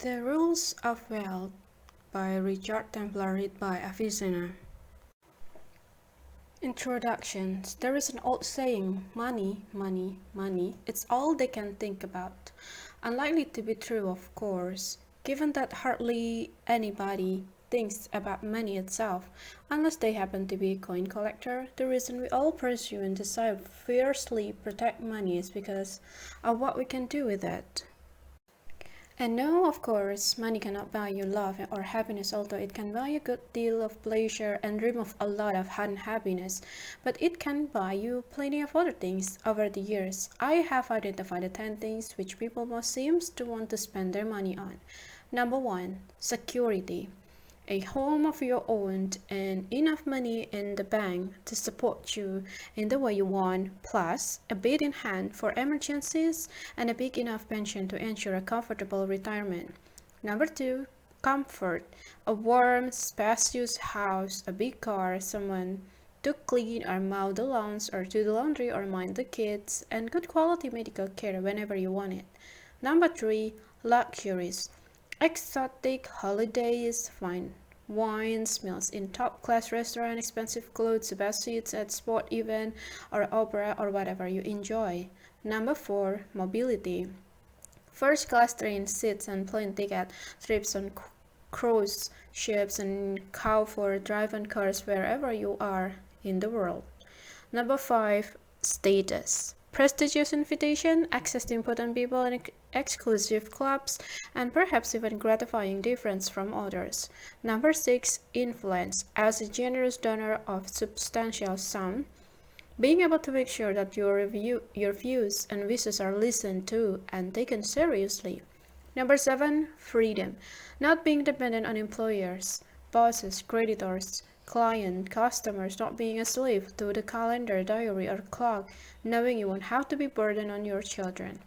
The Rules of Wealth by Richard Templar, read by Avicenna. Introductions. There is an old saying, money, money, money, it's all they can think about. Unlikely to be true, of course, given that hardly anybody thinks about money itself, unless they happen to be a coin collector. The reason we all pursue and desire fiercely protect money is because of what we can do with it. And no, of course, money cannot buy you love or happiness, although it can buy a good deal of pleasure and remove a lot of unhappiness. But it can buy you plenty of other things. Over the years, I have identified the 10 things which people most seems to want to spend their money on. Number 1. Security. A home of your own and enough money in the bank to support you in the way you want, plus a bit in hand for emergencies and a big enough pension to ensure a comfortable retirement. Number 2, comfort. A warm, spacious house, a big car, someone to clean or mow the lawns or do the laundry or mind the kids, and good quality medical care whenever you want it. Number 3, luxuries. Exotic holidays, fine wines, meals in top-class restaurant, expensive clothes, the best seats at sport event or opera or whatever you enjoy. Number 4, mobility. First-class train seats and plane ticket, trips on cruise ships and cow for drive-on cars wherever you are in the world. Number 5, status. Prestigious invitation, access to important people and exclusive clubs, and perhaps even gratifying difference from others. Number 6, influence. As a generous donor of substantial sum, being able to make sure that your views and wishes are listened to and taken seriously. Number 7, freedom. Not being dependent on employers, bosses, creditors, client, customers, not being a slave to the calendar, diary, or clock, knowing you won't have to be burdened on your children.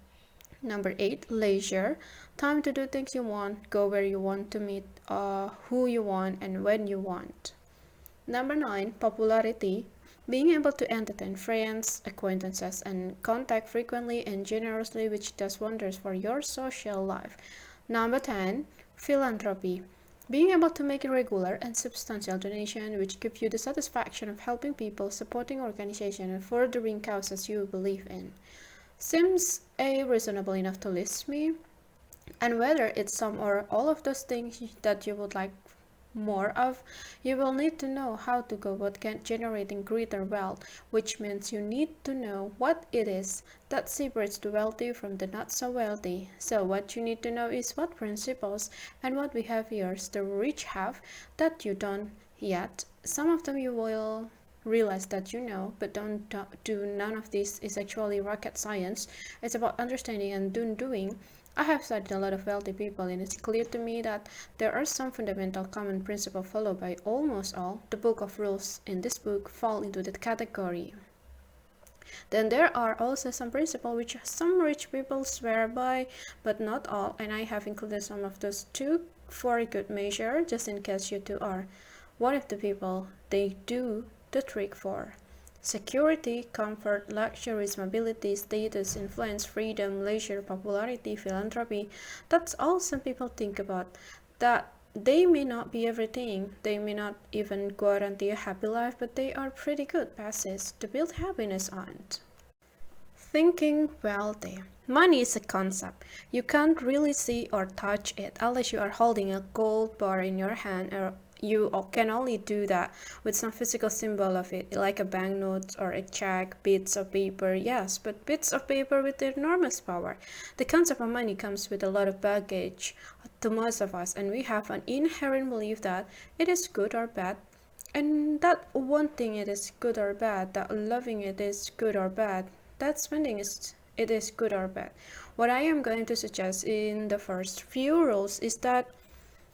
Number 8, leisure. Time to do things you want, go where you want to meet who you want and when you want. Number 9, popularity. Being able to entertain friends, acquaintances, and contact frequently and generously, which does wonders for your social life. Number 10, philanthropy. Being able to make a regular and substantial donation which gives you the satisfaction of helping people, supporting organizations, and furthering causes you believe in. Seems reasonable enough to list me, and whether it's some or all of those things that you would like more of, you will need to know how to go about generating greater wealth, which means you need to know what it is that separates the wealthy from the not so wealthy. So what you need to know is what principles and what behaviors the rich have that you don't yet. Some of them you will realize that you know, but don't do. None of this is actually rocket science. It's about understanding and doing. I have studied a lot of wealthy people, and it's clear to me that there are some fundamental common principles followed by almost all. The book of rules in this book fall into that category. Then there are also some principles which some rich people swear by, but not all, and I have included some of those too for a good measure, just in case you too are one of the people they do the trick for. Security, comfort, luxuries, mobility, status, influence, freedom, leisure, popularity, philanthropy. That's all some people think about. That they may not be everything, they may not even guarantee a happy life, but they are pretty good bases to build happiness on. Thinking wealthy. Money is a concept. You can't really see or touch it unless you are holding a gold bar in your hand, or you can only do that with some physical symbol of it, like a banknote or a check, bits of paper, yes, but bits of paper with enormous power. The concept of money comes with a lot of baggage to most of us, and we have an inherent belief that it is good or bad, and that wanting it is good or bad, that loving it is good or bad, that spending it is good or bad. What I am going to suggest in the first few rules is that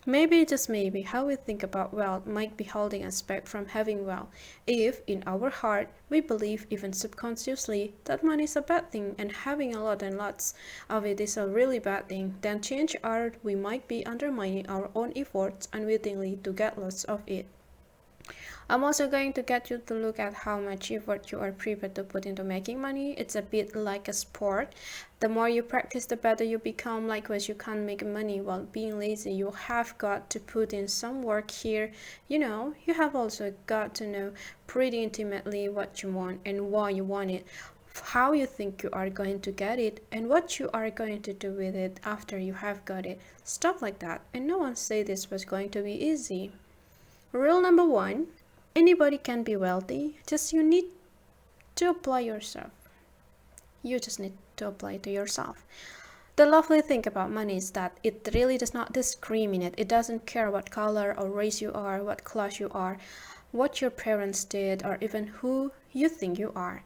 maybe, just maybe, how we think about wealth might be holding us back from having wealth. If, in our heart, we believe, even subconsciously, that money is a bad thing and having a lot and lots of it is a really bad thing, then change are we might be undermining our own efforts unwittingly to get lots of it. I'm also going to get you to look at how much effort you are prepared to put into making money. It's a bit like a sport. The more you practice, the better you become. Likewise, you can't make money while being lazy. You have got to put in some work here. You have also got to know pretty intimately what you want and why you want it, how you think you are going to get it, and what you are going to do with it after you have got it. Stuff like that. And no one said this was going to be easy. Rule number one: anybody can be wealthy, just you need to apply yourself. You just need to apply to yourself. The lovely thing about money is that it really does not discriminate. It doesn't care what color or race you are, what class you are, what your parents did, or even who you think you are.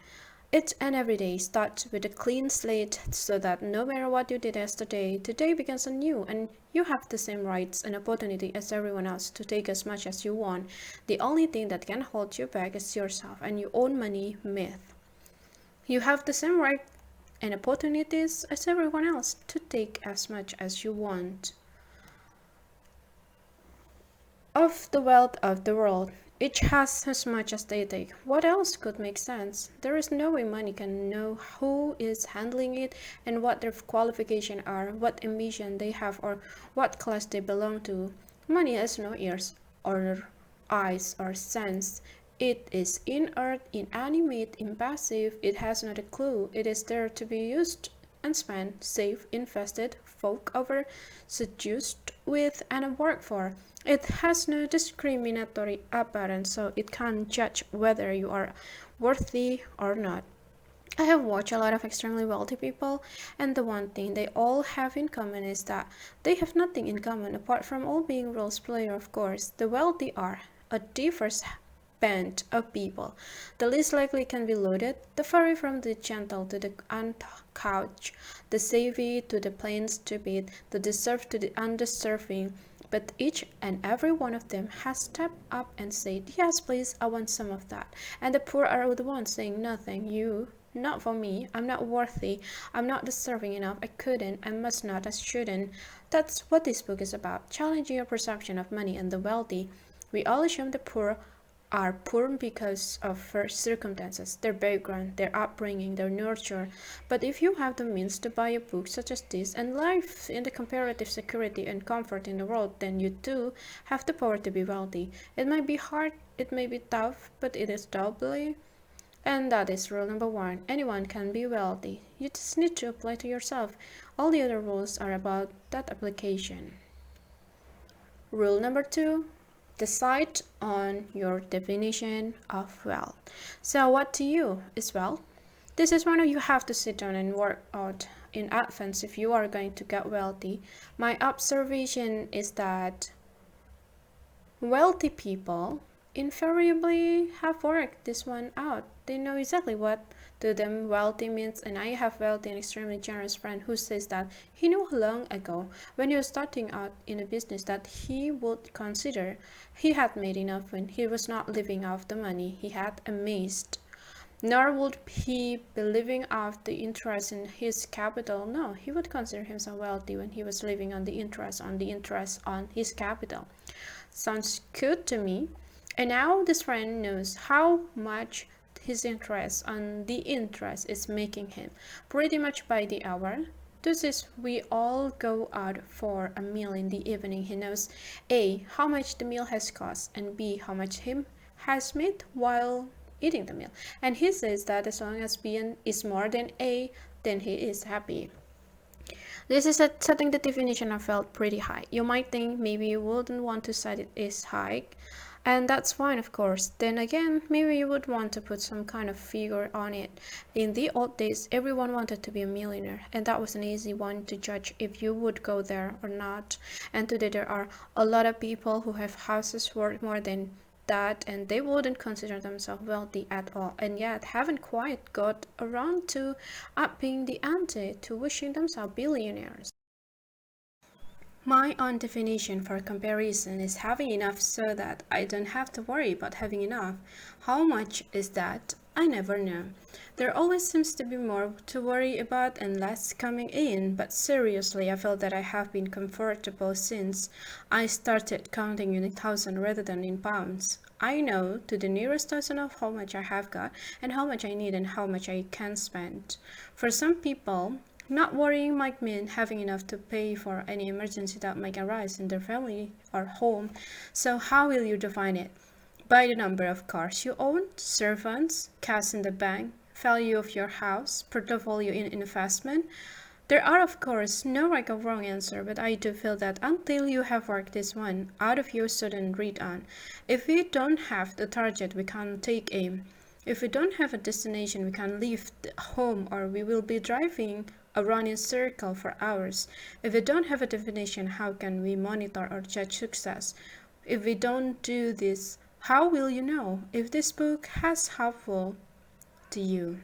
Each and every day starts with a clean slate so that no matter what you did yesterday, today begins anew and you have the same rights and opportunity as everyone else to take as much as you want. The only thing that can hold you back is yourself and your own money myth. You have the same right and opportunities as everyone else to take as much as you want of the wealth of the world. Each has as much as they take. What else could make sense? There is no way money can know who is handling it and what their qualifications are, what ambition they have, or what class they belong to. Money has no ears, or eyes, or sense. It is inert, inanimate, impassive. It has not a clue. It is there to be used and spent, saved, invested, fought over, seduced with, and worked for. It has no discriminatory appearance, so it can't judge whether you are worthy or not. I have watched a lot of extremely wealthy people, and the one thing they all have in common is that they have nothing in common apart from all being roles player, of course. The wealthy are a diverse band of people. The least likely can be loaded, the furry from the gentle to the uncouched, the savvy to the plain stupid, the deserved to the undeserving. But each and every one of them has stepped up and said, "Yes, please, I want some of that." And the poor are the ones saying, "Nothing, you, not for me. I'm not worthy. I'm not deserving enough. I couldn't, I must not, I shouldn't." That's what this book is about, challenging your perception of money and the wealthy. We all assume the poor are poor because of their circumstances, their background, their upbringing, their nurture. But if you have the means to buy a book such as this and live in the comparative security and comfort in the world, then you too have the power to be wealthy. It might be hard, it may be tough, but it is doubly. And that is rule number one. Anyone can be wealthy. You just need to apply to yourself. All the other rules are about that application. Rule number two: decide on your definition of wealth. So, what to you is wealth? This is one you have to sit down and work out in advance if you are going to get wealthy. My observation is that wealthy people invariably have worked this one out. They know exactly what to them wealthy means, and I have wealthy and extremely generous friend who says that he knew long ago when he was starting out in a business that he would consider he had made enough when he was not living off the money he had amassed. Nor would he be living off the interest in his capital. No, he would consider himself wealthy when he was living on the interest on his capital. Sounds good to me. And now this friend knows how much his interest on the interest is making him, pretty much by the hour. This is we all go out for a meal in the evening. He knows A, how much the meal has cost, and B, how much him has made while eating the meal. And he says that as long as B is more than A, then he is happy. This is setting the definition I felt pretty high. You might think maybe you wouldn't want to set it as high, and that's fine, of course. Then again, maybe you would want to put some kind of figure on it. In the old days, everyone wanted to be a millionaire, and that was an easy one to judge if you would go there or not. And today there are a lot of people who have houses worth more than that, and they wouldn't consider themselves wealthy at all, and yet haven't quite got around to upping the ante to wishing themselves billionaires. My own definition for comparison is having enough so that I don't have to worry about having enough. How much is that? I never know. There always seems to be more to worry about and less coming in, but seriously, I feel that I have been comfortable since I started counting in thousand rather than in pounds. I know to the nearest thousand of how much I have got and how much I need and how much I can spend. For some people, not worrying might mean having enough to pay for any emergency that might arise in their family or home. So, how will you define it? By the number of cars you own, servants, cash in the bank, value of your house, portfolio in investment. There are, of course, no right or wrong answer, but I do feel that until you have worked this one out of you shouldn't read on. If we don't have the target, we can't take aim. If we don't have a destination, we can't leave home, or we will be driving around in circle for hours. If we don't have a definition, how can we monitor or judge success? If we don't do this, how will you know if this book has helpful to you?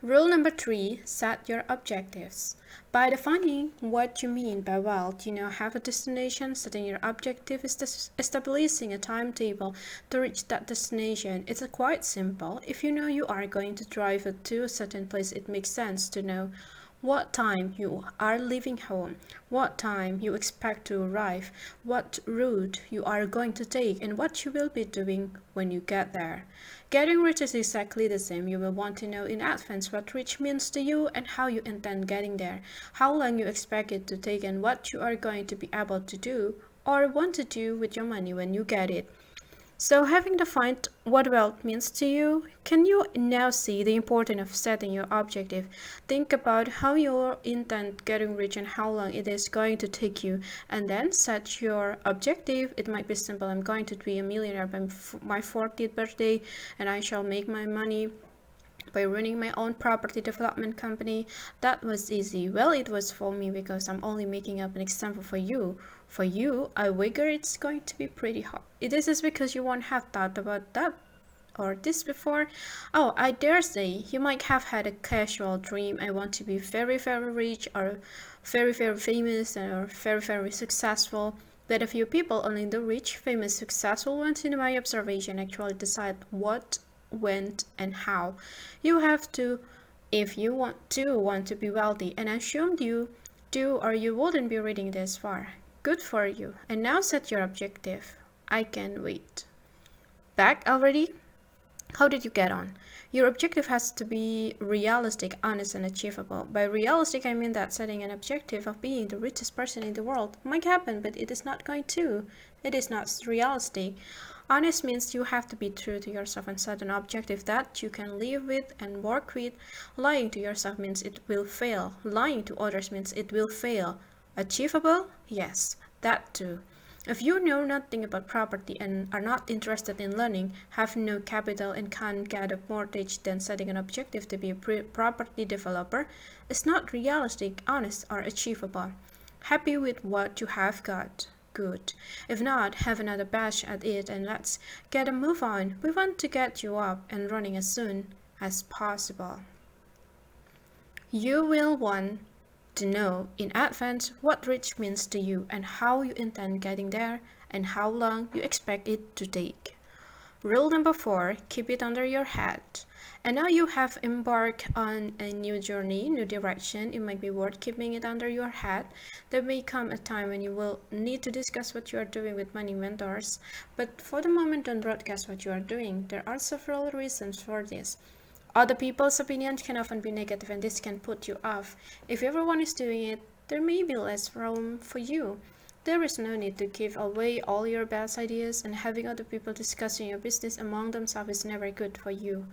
Rule number 3, set your objectives. By defining what you mean by wealth, you now have a destination. Setting your objective is establishing a timetable to reach that destination. It's quite simple. If you know you are going to drive to a certain place, it makes sense to know what time you are leaving home, what time you expect to arrive, what route you are going to take, and what you will be doing when you get there. Getting rich is exactly the same. You will want to know in advance what rich means to you and how you intend getting there, how long you expect it to take, and what you are going to be able to do or want to do with your money when you get it. So, having defined what wealth means to you, can you now see the importance of setting your objective? Think about how you intend getting rich and how long it is going to take you, and then set your objective. It might be simple: I'm going to be a millionaire by my 40th birthday, and I shall make my money by running my own property development company. That was easy. Well, it was for me because I'm only making up an example for you. For you, I figure it's going to be pretty hard. This is because you won't have thought about that or this before. Oh, I dare say you might have had a casual dream. I want to be very, very rich or very, very famous or very, very successful. But a few people, only the rich, famous, successful ones in my observation, actually decide what, when, and how. You have to, if you want to be wealthy, and I assumed you do, or you wouldn't be reading this far. Good for you. And now set your objective. I can wait. Back already? How did you get on? Your objective has to be realistic, honest, and achievable. By realistic, I mean that setting an objective of being the richest person in the world might happen, but it is not going to. It is not realistic. Honest means you have to be true to yourself and set an objective that you can live with and work with. Lying to yourself means it will fail. Lying to others means it will fail. Achievable? Yes, that too. If you know nothing about property and are not interested in learning, have no capital and can't get a mortgage, then setting an objective to be a property developer is not realistic, honest, or achievable. Happy with what you have got? Good. If not, have another bash at it and let's get a move on. We want to get you up and running as soon as possible. You will want to know in advance what rich means to you and how you intend getting there and how long you expect it to take. Rule number 4, keep it under your hat. And now you have embarked on a new journey, new direction. It might be worth keeping it under your hat. There may come a time when you will need to discuss what you are doing with money mentors, but for the moment don't broadcast what you are doing. There are several reasons for this. Other people's opinions can often be negative and this can put you off. If everyone is doing it, there may be less room for you. There is no need to give away all your best ideas, and having other people discussing your business among themselves is never good for you.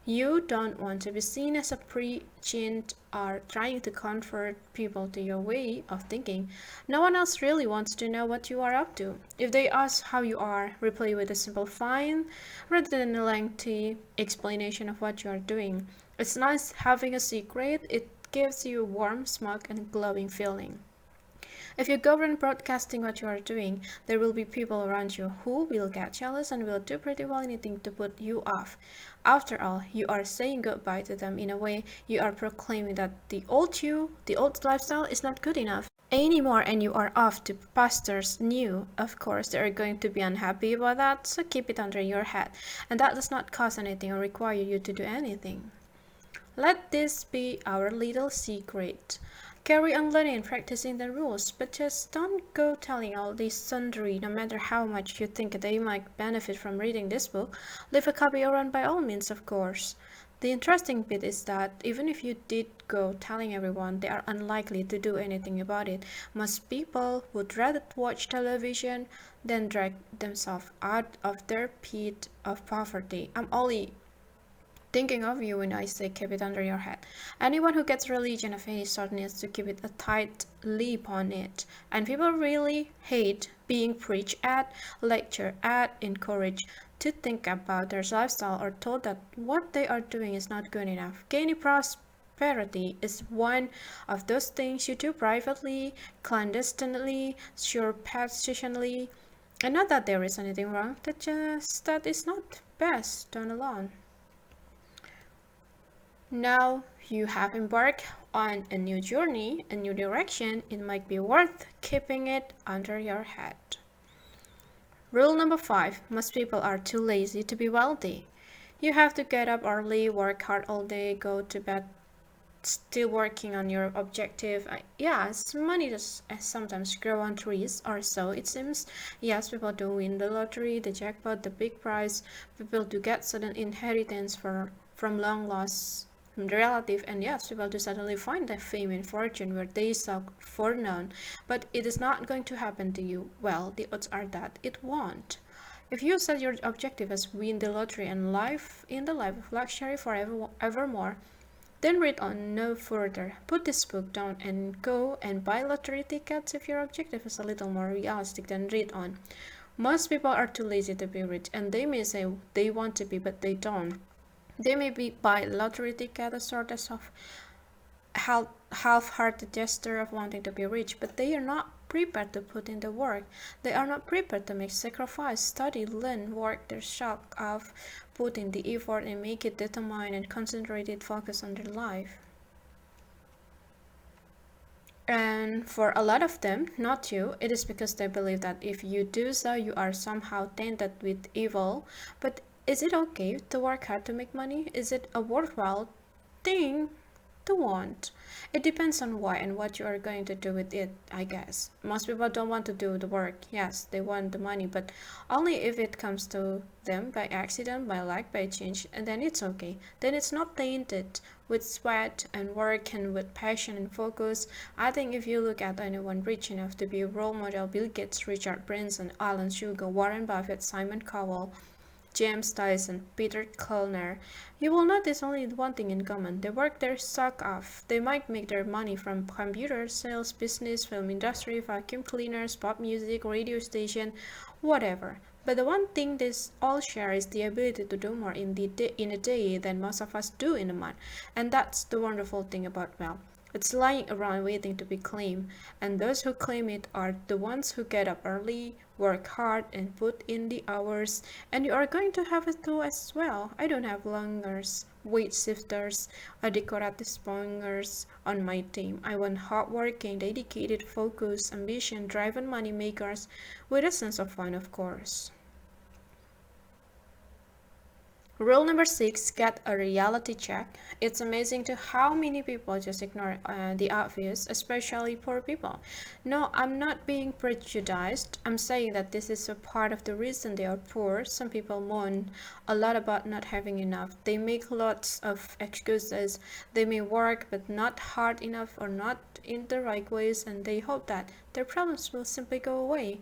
You don't want to be seen as a preaching or trying to convert people to your way of thinking. No one else really wants to know what you are up to. If they ask how you are, reply with a simple fine rather than a lengthy explanation of what you are doing. It's nice having a secret. It gives you a warm, smug, and glowing feeling. If you go around broadcasting what you are doing, there will be people around you who will get jealous and will do pretty well anything to put you off. After all, you are saying goodbye to them. In a way, you are proclaiming that the old you, the old lifestyle is not good enough. anymore and you are off to pastures new. Of course, they are going to be unhappy about that, so keep it under your head. And that does not cost anything or require you to do anything. Let this be our little secret. Carry on learning and practicing the rules, but just don't go telling all these sundry, no matter how much you think they might benefit from reading this book. Leave a copy around by all means, of course. The interesting bit is that even if you did go telling everyone, they are unlikely to do anything about it. Most people would rather watch television than drag themselves out of their pit of poverty. I'm only thinking of you when I say keep it under your head. Anyone who gets religion of any sort needs to keep it a tight lip on it. And people really hate being preached at, lectured at, encouraged to think about their lifestyle or told that what they are doing is not good enough. Gaining prosperity is one of those things you do privately, clandestinely, surreptitiously. And not that there is anything wrong, that is not best done alone. Now you have embarked on a new journey, a new direction, it might be worth keeping it under your head. Rule number 5. Most people are too lazy to be wealthy. You have to get up early, work hard all day, go to bed still working on your objective. Yes, money does sometimes grow on trees, or so it seems. Yes, people do win the lottery, the jackpot, the big prize. People do get sudden inheritance from long lost relative, and yes, people do suddenly find their fame and fortune where they saw foreknown. But it is not going to happen to you. Well, the odds are that it won't. If you set your objective as win the lottery and live in the life of luxury forever evermore, then read on no further. Put this book down and go and buy lottery tickets if your objective is a little more realistic than read on. Most people are too lazy to be rich, and they may say they want to be, but they don't. They may buy lottery ticket as sort of half-hearted gesture of wanting to be rich, but they are not prepared to put in the work. They are not prepared to make sacrifice, study, learn, work their shock off, put in the effort and make it determined and concentrated focus on their life. And for a lot of them, not you, it is because they believe that if you do so, you are somehow tainted with evil. But is it okay to work hard to make money? Is it a worthwhile thing to want? It depends on why and what you are going to do with it, I guess. Most people don't want to do the work. Yes, they want the money, but only if it comes to them by accident, by luck, by chance, and then it's okay. Then it's not tainted with sweat and work and with passion and focus. I think if you look at anyone rich enough to be a role model, Bill Gates, Richard Branson, Alan Sugar, Warren Buffett, Simon Cowell, James Dyson, Peter Kellner, you will notice only one thing in common. They work their sock off. They might make their money from computer sales, business, film industry, vacuum cleaners, pop music, radio station, whatever. But the one thing they all share is the ability to do more in a day than most of us do in a month. And that's the wonderful thing about wealth. It's lying around waiting to be claimed, and those who claim it are the ones who get up early, work hard, and put in the hours, and you are going to have it too as well. I don't have longers, weight shifters, or decorative spongers on my team. I want hardworking, dedicated, focused, ambition-driven money makers with a sense of fun, of course. Rule number 6, get a reality check. It's amazing to how many people just ignore the obvious, especially poor people. No, I'm not being prejudiced. I'm saying that this is a part of the reason they are poor. Some people moan a lot about not having enough. They make lots of excuses. They may work but not hard enough or not in the right ways, and they hope that their problems will simply go away.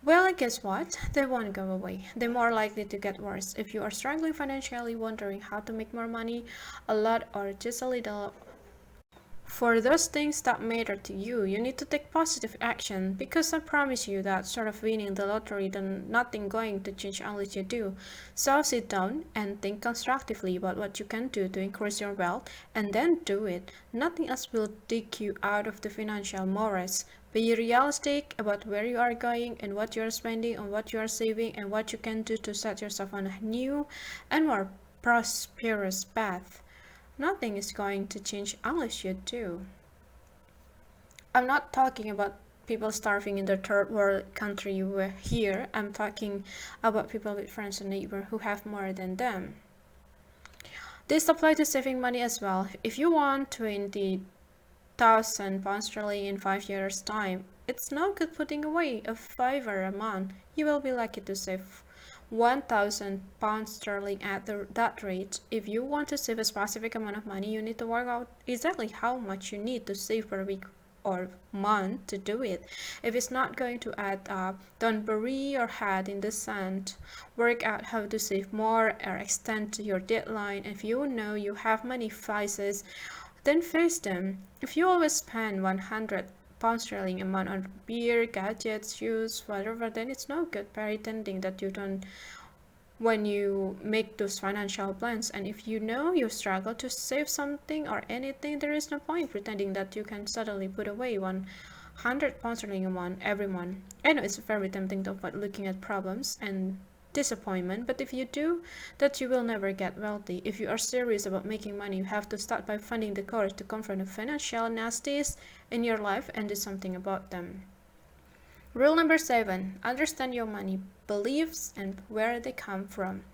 Well, guess what? They won't go away. They're more likely to get worse. If you are struggling financially, wondering how to make more money, a lot or just a little, for those things that matter to you, you need to take positive action, because I promise you that sort of winning the lottery, then nothing going to change unless you do. So sit down and think constructively about what you can do to increase your wealth, and then do it. Nothing else will dig you out of the financial morass. Be realistic about where you are going and what you are spending and what you are saving and what you can do to set yourself on a new and more prosperous path. Nothing is going to change unless you do. I'm not talking about people starving in the third world country here. I'm talking about people with friends and neighbors who have more than them. This applies to saving money as well. If you want 20,000 pounds sterling in 5 years' time, it's no good putting away a fiver a month. You will be lucky to save 1,000 pounds sterling at that rate. If you want to save a specific amount of money, you need to work out exactly how much you need to save per week or month to do it. If it's not going to add up, don't bury your head in the sand. Work out how to save more or extend your deadline. If you know you have money vices, then face them. If you always spend 100 pounds sterling a month on beer, gadgets, shoes, whatever, then it's no good pretending that you don't when you make those financial plans. And if you know you struggle to save something or anything, there is no point pretending that you can suddenly put away 100 pounds sterling a month every month. I know it's very tempting to avoid looking at problems and disappointment, but if you do that, you will never get wealthy. If you are serious about making money, you have to start by finding the courage to confront the financial nasties in your life and do something about them. Rule number 7: understand your money beliefs and where they come from.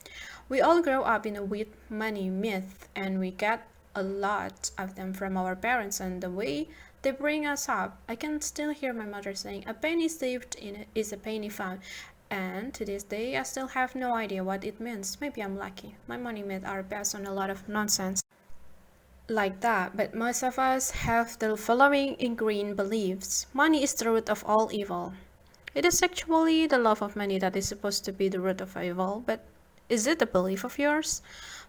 We all grow up in a with money myth, and we get a lot of them from our parents and the way they bring us up. I can still hear my mother saying, "A penny saved in is a penny found." And to this day, I still have no idea what it means. Maybe I'm lucky. My money myths are based on a lot of nonsense like that, but most of us have the following ingrained beliefs. Money is the root of all evil. It is actually the love of money that is supposed to be the root of evil, but is it a belief of yours?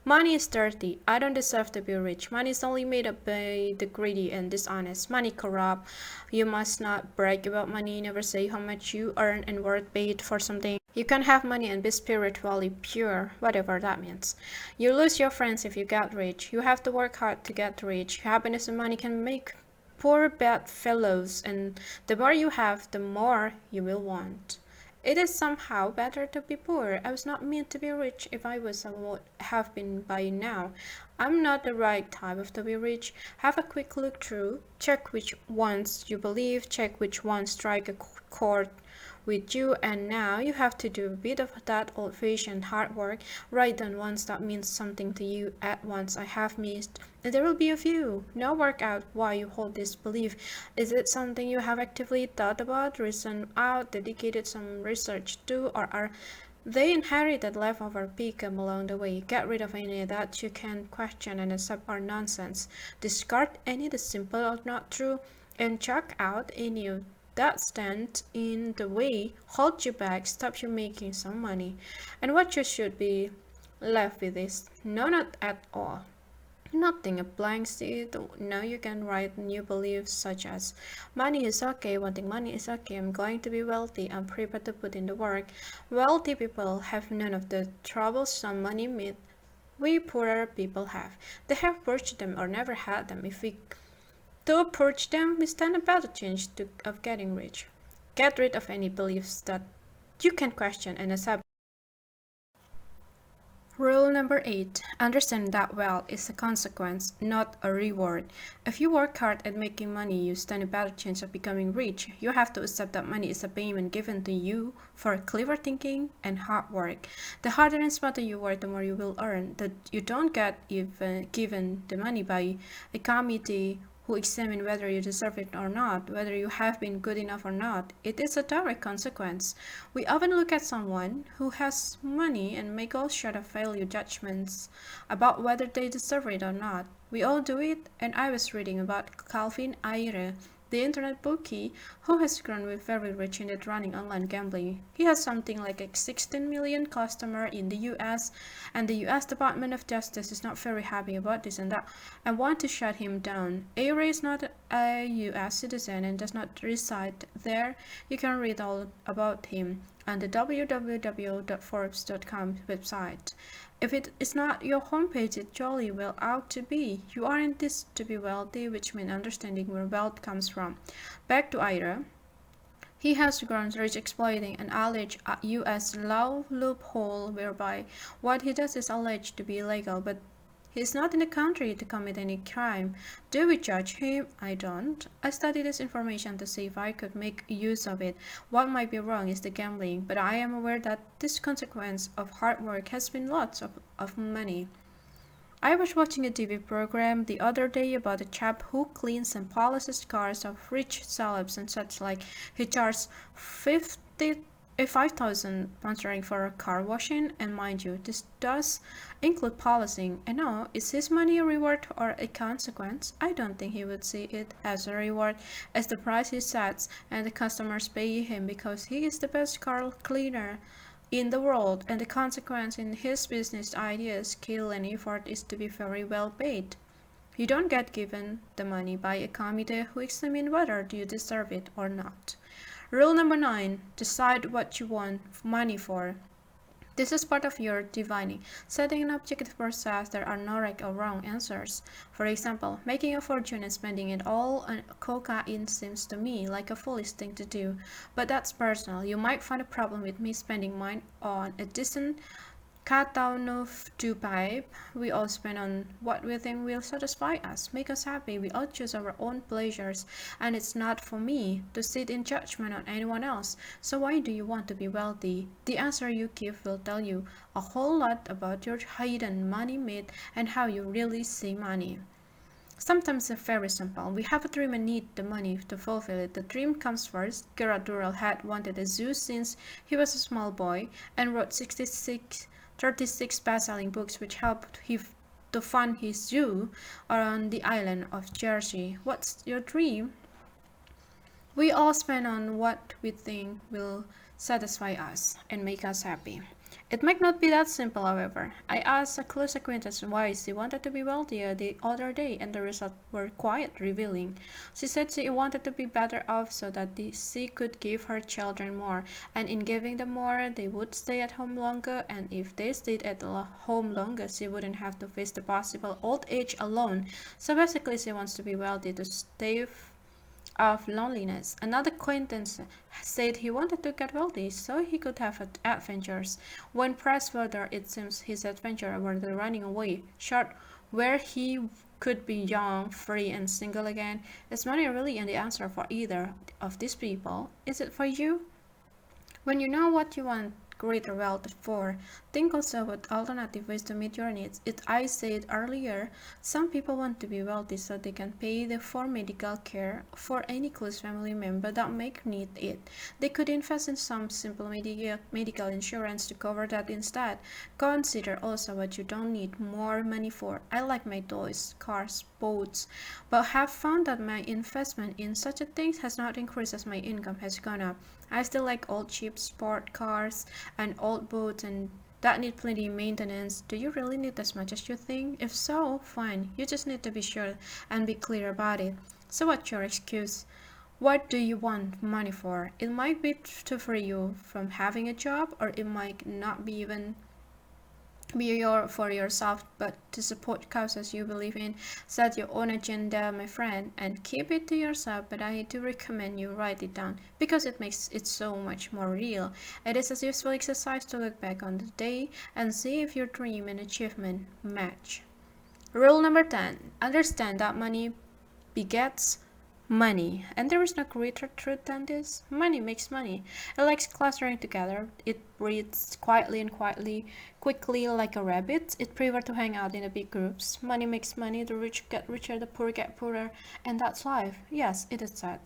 Money is dirty. I don't deserve to be rich. Money is only made up by the greedy and dishonest. Money corrupt. You must not brag about money. Never say how much you earn and worth paid for something. You can have money and be spiritually pure, whatever that means. You lose your friends if you get rich. You have to work hard to get rich. Happiness and money can make poor bedfellows, and the more you have, the more you will want. It is somehow better to be poor. I was not meant to be rich. If I was, I would have been by now. I'm not the right type of to be rich. Have a quick look through. Check which ones you believe. Check which ones strike a chord with you, and now you have to do a bit of that old-fashioned hard work. Write down ones that means something to you at once. I have missed, and there will be a few. Now work out why you hold this belief. Is it something you have actively thought about, reasoned out, dedicated some research to, or are they inherited leftover become along the way? Get rid of any that you can question and accept are nonsense. Discard any that simple or not true, and chuck out any that stand in the way, hold you back, stop you making some money. And what you should be left with is no, not at all. Nothing, a blank sheet. Now you can write new beliefs such as money is okay, wanting money is okay, I'm going to be wealthy, I'm prepared to put in the work. Wealthy people have none of the troubles some money myth we poorer people have. They have purged them or never had them. If we to approach them, we stand a better chance of getting rich. Get rid of any beliefs that you can question and accept. Rule number 8. Understand that wealth is a consequence, not a reward. If you work hard at making money, you stand a better chance of becoming rich. You have to accept that money is a payment given to you for clever thinking and hard work. The harder and smarter you work, the more you will earn. That you don't get even given the money by a committee who examine whether you deserve it or not, whether you have been good enough or not. It is a direct consequence. We often look at someone who has money and make all sort of value judgments about whether they deserve it or not. We all do it, and I was reading about Calvin Ayre, the internet bookie who has grown with very rich in it running online gambling. He has something like a 16 million customer in the US, and the US Department of Justice is not very happy about this and that and want to shut him down. Ayre is not a US citizen and does not reside there. You can read all about him on the www.forbes.com website. If it is not your homepage, it jolly well ought to be. You aren't this to be wealthy, which means understanding where wealth comes from. Back to Ira. He has grown rich exploiting an alleged US law loophole whereby what he does is alleged to be illegal, but He's not in the country to commit any crime. Do we judge him? I don't. I study this information to see if I could make use of it. What might be wrong is the gambling, but I am aware that this consequence of hard work has been lots of money. I was watching a TV program the other day about a chap who cleans and polishes cars of rich celebs and such like. He charged 5,000 sponsoring for a car washing, and mind you, this does include polishing. And now, is his money a reward or a consequence? I don't think he would see it as a reward, as the price he sets and the customers pay him because he is the best car cleaner in the world, and the consequence in his business idea, skill, and effort is to be very well paid. You don't get given the money by a committee who examine whether you deserve it or not. Rule number 9. Decide what you want money for. This is part of your divining. Setting an objective process, there are no right or wrong answers. For example, making a fortune and spending it all on cocaine seems to me like a foolish thing to do. But that's personal. You might find a problem with me spending mine on a decent Katanov to pipe. We all spend on what we think will satisfy us, make us happy. We all choose our own pleasures, and it's not for me to sit in judgment on anyone else. So why do you want to be wealthy? The answer you give will tell you a whole lot about your hidden money myth and how you really see money. Sometimes it's very simple. We have a dream and need the money to fulfill it. The dream comes first. Gerard Durrell had wanted a zoo since he was a small boy and wrote 36 best-selling books which helped him to fund his zoo on the island of Jersey. What's your dream? We all spend on what we think will satisfy us and make us happy. It might not be that simple, however. I asked a close acquaintance why she wanted to be wealthier the other day, and the results were quite revealing. She said she wanted to be better off so that she could give her children more, and in giving them more, they would stay at home longer, and if they stayed at home longer, she wouldn't have to face the possible old age alone. So basically, she wants to be wealthy to stave of loneliness. Another acquaintance said he wanted to get wealthy so he could have adventures. When pressed further, it seems his adventures were the running away, short, where he could be young, free, and single again. Is money really the answer for either of these people? Is it for you? When you know what you want greater wealth for, think also about alternative ways to meet your needs. I said earlier, some people want to be wealthy so they can pay for medical care for any close family member that may need it. They could invest in some simple medical insurance to cover that instead. Consider also what you don't need more money for. I like my toys, cars, boats, but have found that my investment in such a thing has not increased as my income has gone up. I still like old cheap sport cars and old boats and that need plenty maintenance. Do you really need as much as you think? If so, fine. You just need to be sure and be clear about it. So what's your excuse? What do you want money for? It might be to free you from having a job, or it might not be even be for yourself, but to support causes you believe in. Set your own agenda, my friend, and keep it to yourself, but I do recommend you write it down because it makes it so much more real. It is a useful exercise to look back on the day and see if your dream and achievement match. Rule number 10. Understand that money begets money, and there is no greater truth than this. Money makes money. It likes clustering together. It breeds quietly and quickly like a rabbit. It prefers to hang out in the big groups. Money makes money. The rich get richer, the poor get poorer, and that's life. Yes, it is sad,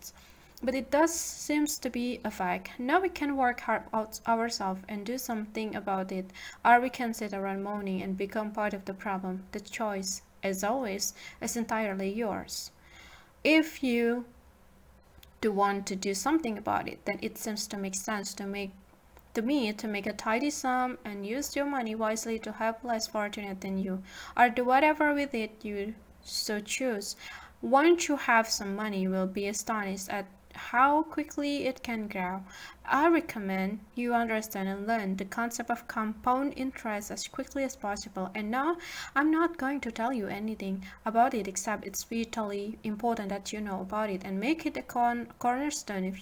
but it does seems to be a fact. Now we can work hard out ourselves and do something about it, or we can sit around moaning and become part of the problem. The choice, as always, is entirely yours. If you do want to do something about it, then it seems to make sense to me to make a tidy sum and use your money wisely to help less fortunate than you, or do whatever with it you so choose. Once you have some money, you will be astonished at how quickly it can grow. I recommend you understand and learn the concept of compound interest as quickly as possible. And now, I'm not going to tell you anything about it except it's vitally important that you know about it and make it a cornerstone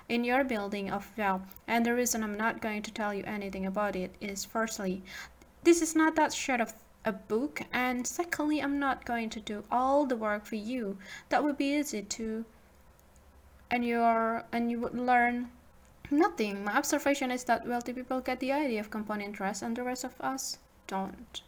in your building of wealth. And the reason I'm not going to tell you anything about it is firstly, this is not that sort of a book, and secondly, I'm not going to do all the work for you. That would be easy too, and you would learn nothing. My observation is that wealthy people get the idea of compound interest and the rest of us don't.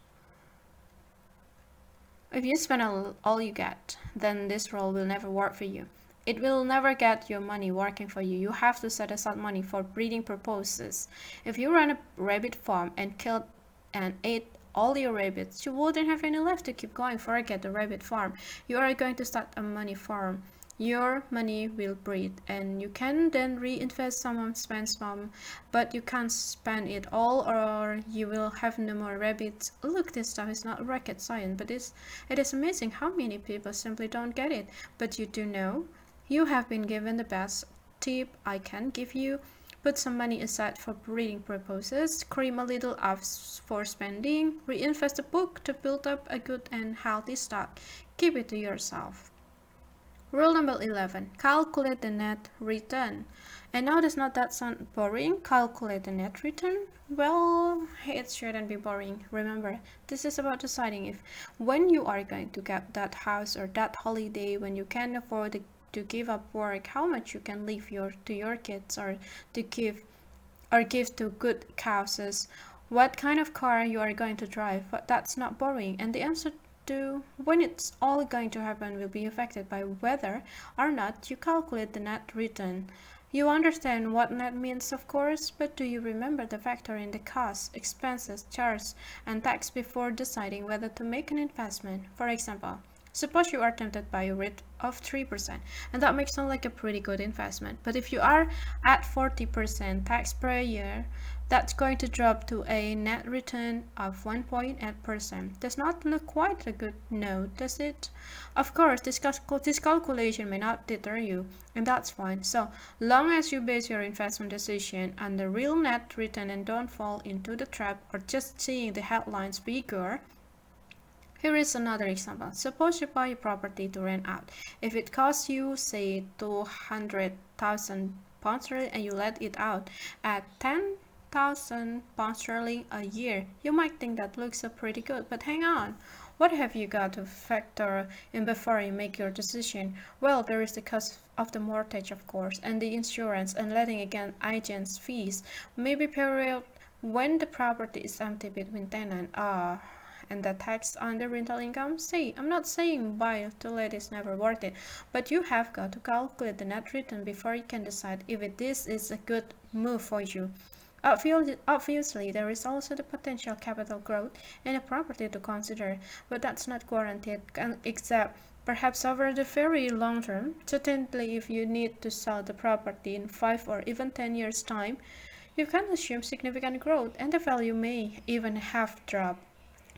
If you spend all you get, then this role will never work for you. It will never get your money working for you. You have to set aside money for breeding purposes. If you run a rabbit farm and killed and ate all your rabbits, you wouldn't have any left to keep going. Forget the rabbit farm. You are going to start a money farm. Your money will breed, and you can then reinvest some, spend some, but you can't spend it all or you will have no more rabbits. Look, this stuff is not rocket science, but it is amazing how many people simply don't get it. But you do know. You have been given the best tip I can give you. Put some money aside for breeding purposes, cream a little up for spending, reinvest a book to build up a good and healthy stock. Keep it to yourself. Rule number 11. Calculate the net return. And now does not that sound boring? Calculate the net return? Well, it shouldn't be boring. Remember, this is about deciding if when you are going to get that house or that holiday, when you can afford to give up work, how much you can leave to your kids or to give to good causes, what kind of car you are going to drive. But that's not boring, and the answer to when it's all going to happen will be affected by whether or not you calculate the net return. You understand what net means, of course, but do you remember to factor in the costs, expenses, charges, and tax before deciding whether to make an investment? For example, suppose you are tempted by a rate of 3%, and that makes sound like a pretty good investment. But if you are at 40% tax per year, that's going to drop to a net return of 1.8%. Does not look quite a good note, does it? Of course, this calculation may not deter you, and that's fine. So long as you base your investment decision on the real net return and don't fall into the trap or just seeing the headlines bigger. Here is another example. Suppose you buy a property to rent out. If it costs you, say, 200,000 pounds sterling and you let it out at 10,000 pounds sterling a year, you might think that looks pretty good, but hang on. What have you got to factor in before you make your decision? Well, there is the cost of the mortgage, of course, and the insurance and letting again agents' fees. Maybe period when the property is empty between tenant. And the tax on the rental income. See, I'm not saying buy to let is never worth it, but you have got to calculate the net return before you can decide if this is a good move for you. Obviously, there is also the potential capital growth in a property to consider, but that's not guaranteed, except perhaps over the very long term. Certainly, if you need to sell the property in 5 or even 10 years' time, you can assume significant growth, and the value may even have dropped.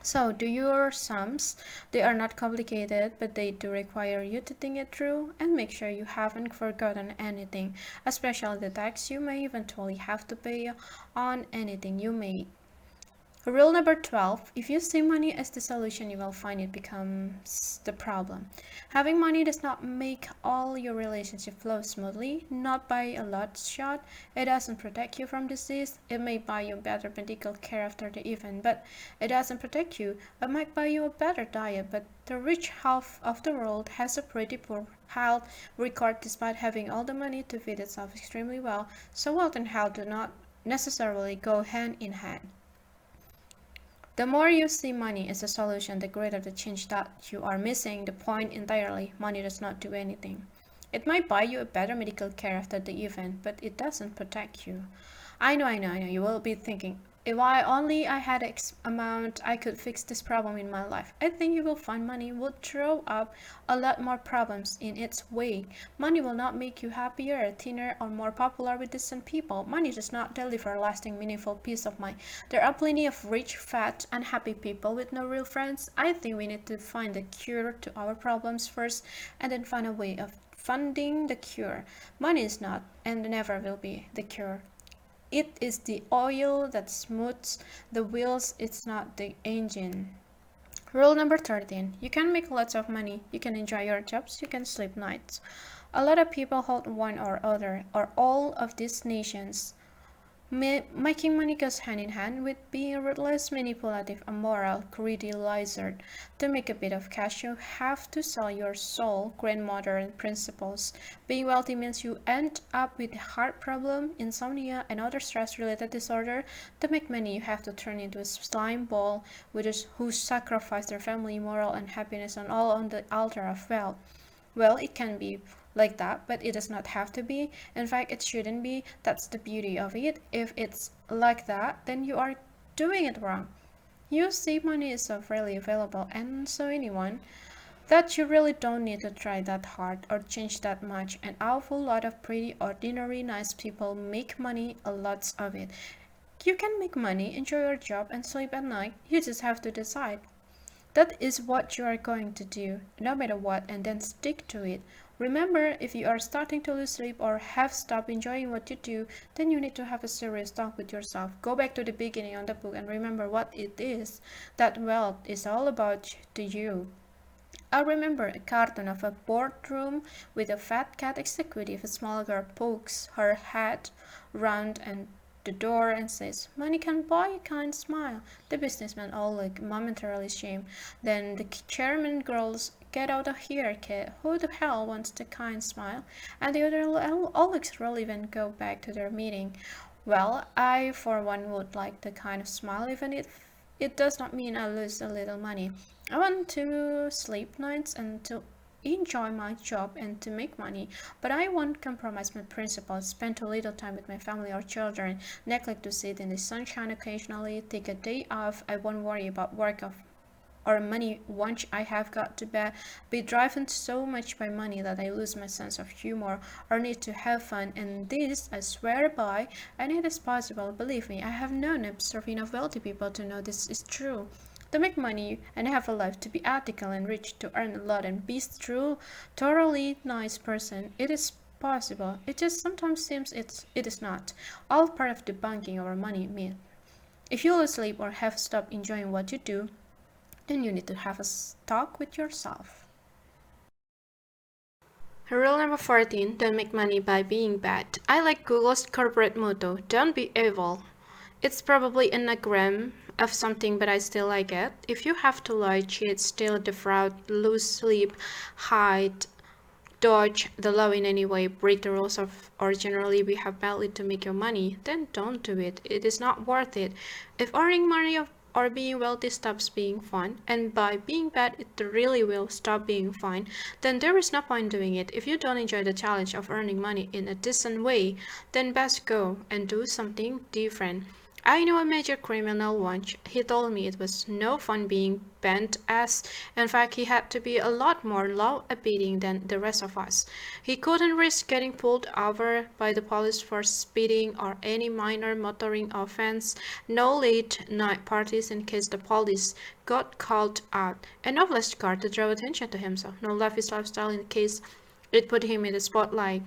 So do your sums. They are not complicated, but they do require you to think it through and make sure you haven't forgotten anything, especially the tax you may eventually have to pay on anything you make. Rule number 12. If you see money as the solution, you will find it becomes the problem. Having money does not make all your relationships flow smoothly, not by a lot shot. It doesn't protect you from disease. It may buy you better medical care after the event, but it doesn't protect you. It might buy you a better diet, but the rich half of the world has a pretty poor health record despite having all the money to feed itself extremely well. So wealth and health do not necessarily go hand in hand. The more you see money as a solution, the greater the change that you are missing the point entirely. Money does not do anything. It might buy you a better medical care after the event, but it doesn't protect you. I know. You will be thinking, if I had X amount, I could fix this problem in my life. I think you will find money would throw up a lot more problems in its way. Money will not make you happier, thinner, or more popular with distant people. Money does not deliver lasting, meaningful peace of mind. There are plenty of rich, fat, unhappy people with no real friends. I think we need to find the cure to our problems first, and then find a way of funding the cure. Money is not, and never will be, the cure. It is the oil that smooths the wheels, it's not the engine. Rule number 13. You can make lots of money, you can enjoy your jobs, you can sleep nights. A lot of people hold one or other or all of these nations. Making money goes hand in hand with being ruthless, manipulative, immoral, greedy lizard. To make a bit of cash, you have to sell your soul, grandmother, and principles. Being wealthy means you end up with heart problem, insomnia, and other stress-related disorder. To make money, you have to turn into a slime ball who sacrifice their family, moral, and happiness on the altar of wealth. Well, it can be like that, but it does not have to be. In fact, it shouldn't be. That's the beauty of it. If it's like that, then you are doing it wrong. You see, money is so freely available, and so anyone, that you really don't need to try that hard or change that much. An awful lot of pretty, ordinary, nice people make money, a lot of it. You can make money, enjoy your job, and sleep at night. You just have to decide. That is what you are going to do, no matter what, and then stick to it. Remember, if you are starting to lose sleep or have stopped enjoying what you do, then you need to have a serious talk with yourself. Go back to the beginning of the book and remember what it is that wealth is all about to you. I remember a cartoon of a boardroom with a fat cat executive. A small girl pokes her head round and the door and says, "Money can buy a kind smile." The businessmen all look momentarily ashamed. Then the chairman girls, "Get out of here, kid. Who the hell wants the kind smile?" And the other all looks relieved and go back to their meeting. Well, I for one would like the kind of smile, even if it does not mean I lose a little money. I want to sleep nights and to enjoy my job and to make money, but I won't compromise my principles, spend too little time with my family or children, neglect to sit in the sunshine occasionally, take a day off. I won't worry about work or money once I have got to be driven so much by money that I lose my sense of humor or need to have fun. And this I swear by, and it is possible. Believe me, I have known and observed enough wealthy people to know this is true. To make money and have a life, to be ethical and rich, to earn a lot and be true, thoroughly nice person, it is possible. It just sometimes seems it is not. All part of debunking our money myth. If you lose sleep or have stopped enjoying what you do, then you need to have a talk with yourself. Rule number 14, don't make money by being bad. I like Google's corporate motto, don't be evil. It's probably an anagram of something, but I still like it. If you have to lie, cheat, steal, defraud, lose sleep, hide, dodge the law in any way, break the rules or generally behave badly to make your money, then don't do it. It is not worth it. If earning money or being wealthy stops being fun, and by being bad it really will stop being fun, then there is no point doing it. If you don't enjoy the challenge of earning money in a decent way, then best go and do something different. I know a major criminal once. He told me it was no fun being bent ass. In fact, he had to be a lot more law-abiding than the rest of us. He couldn't risk getting pulled over by the police for speeding or any minor motoring offense. No late-night parties in case the police got called out. And no flash car to draw attention to himself. No lavish lifestyle in case it put him in the spotlight.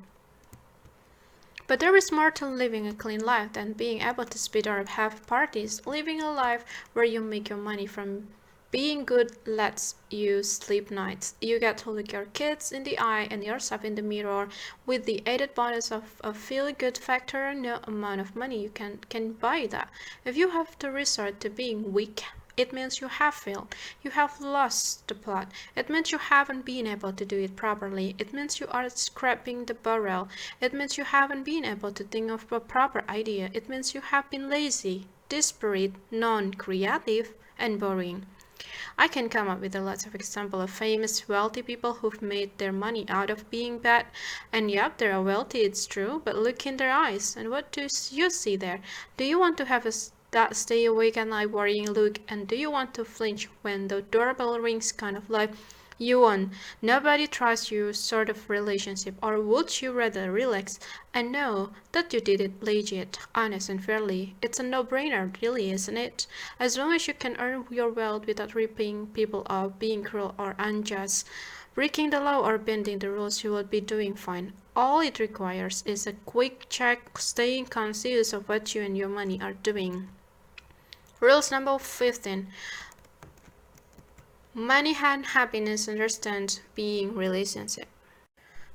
But there is more to living a clean life than being able to speed or have parties. Living a life where you make your money from being good lets you sleep nights. You get to look your kids in the eye and yourself in the mirror with the added bonus of a feel-good factor. No amount of money you can buy that. If you have to resort to being weak, it means you have failed. You have lost the plot. It means you haven't been able to do it properly. It means you are scraping the barrel. It means you haven't been able to think of a proper idea. It means you have been lazy, desperate, non-creative, and boring. I can come up with a lot of examples of famous wealthy people who've made their money out of being bad. And yep, they are wealthy, it's true, but look in their eyes. And what do you see there? Do you want to have that stay awake at night worrying look, and do you want to flinch when the doorbell rings kind of life you want? Nobody trusts you sort of relationship, or would you rather relax and know that you did it legit, honest and fairly? It's a no-brainer, really, isn't it? As long as you can earn your wealth without ripping people off, being cruel or unjust, breaking the law or bending the rules, you will be doing fine. All it requires is a quick check, staying conscious of what you and your money are doing. Rules number 15. Money and happiness understand being relationship.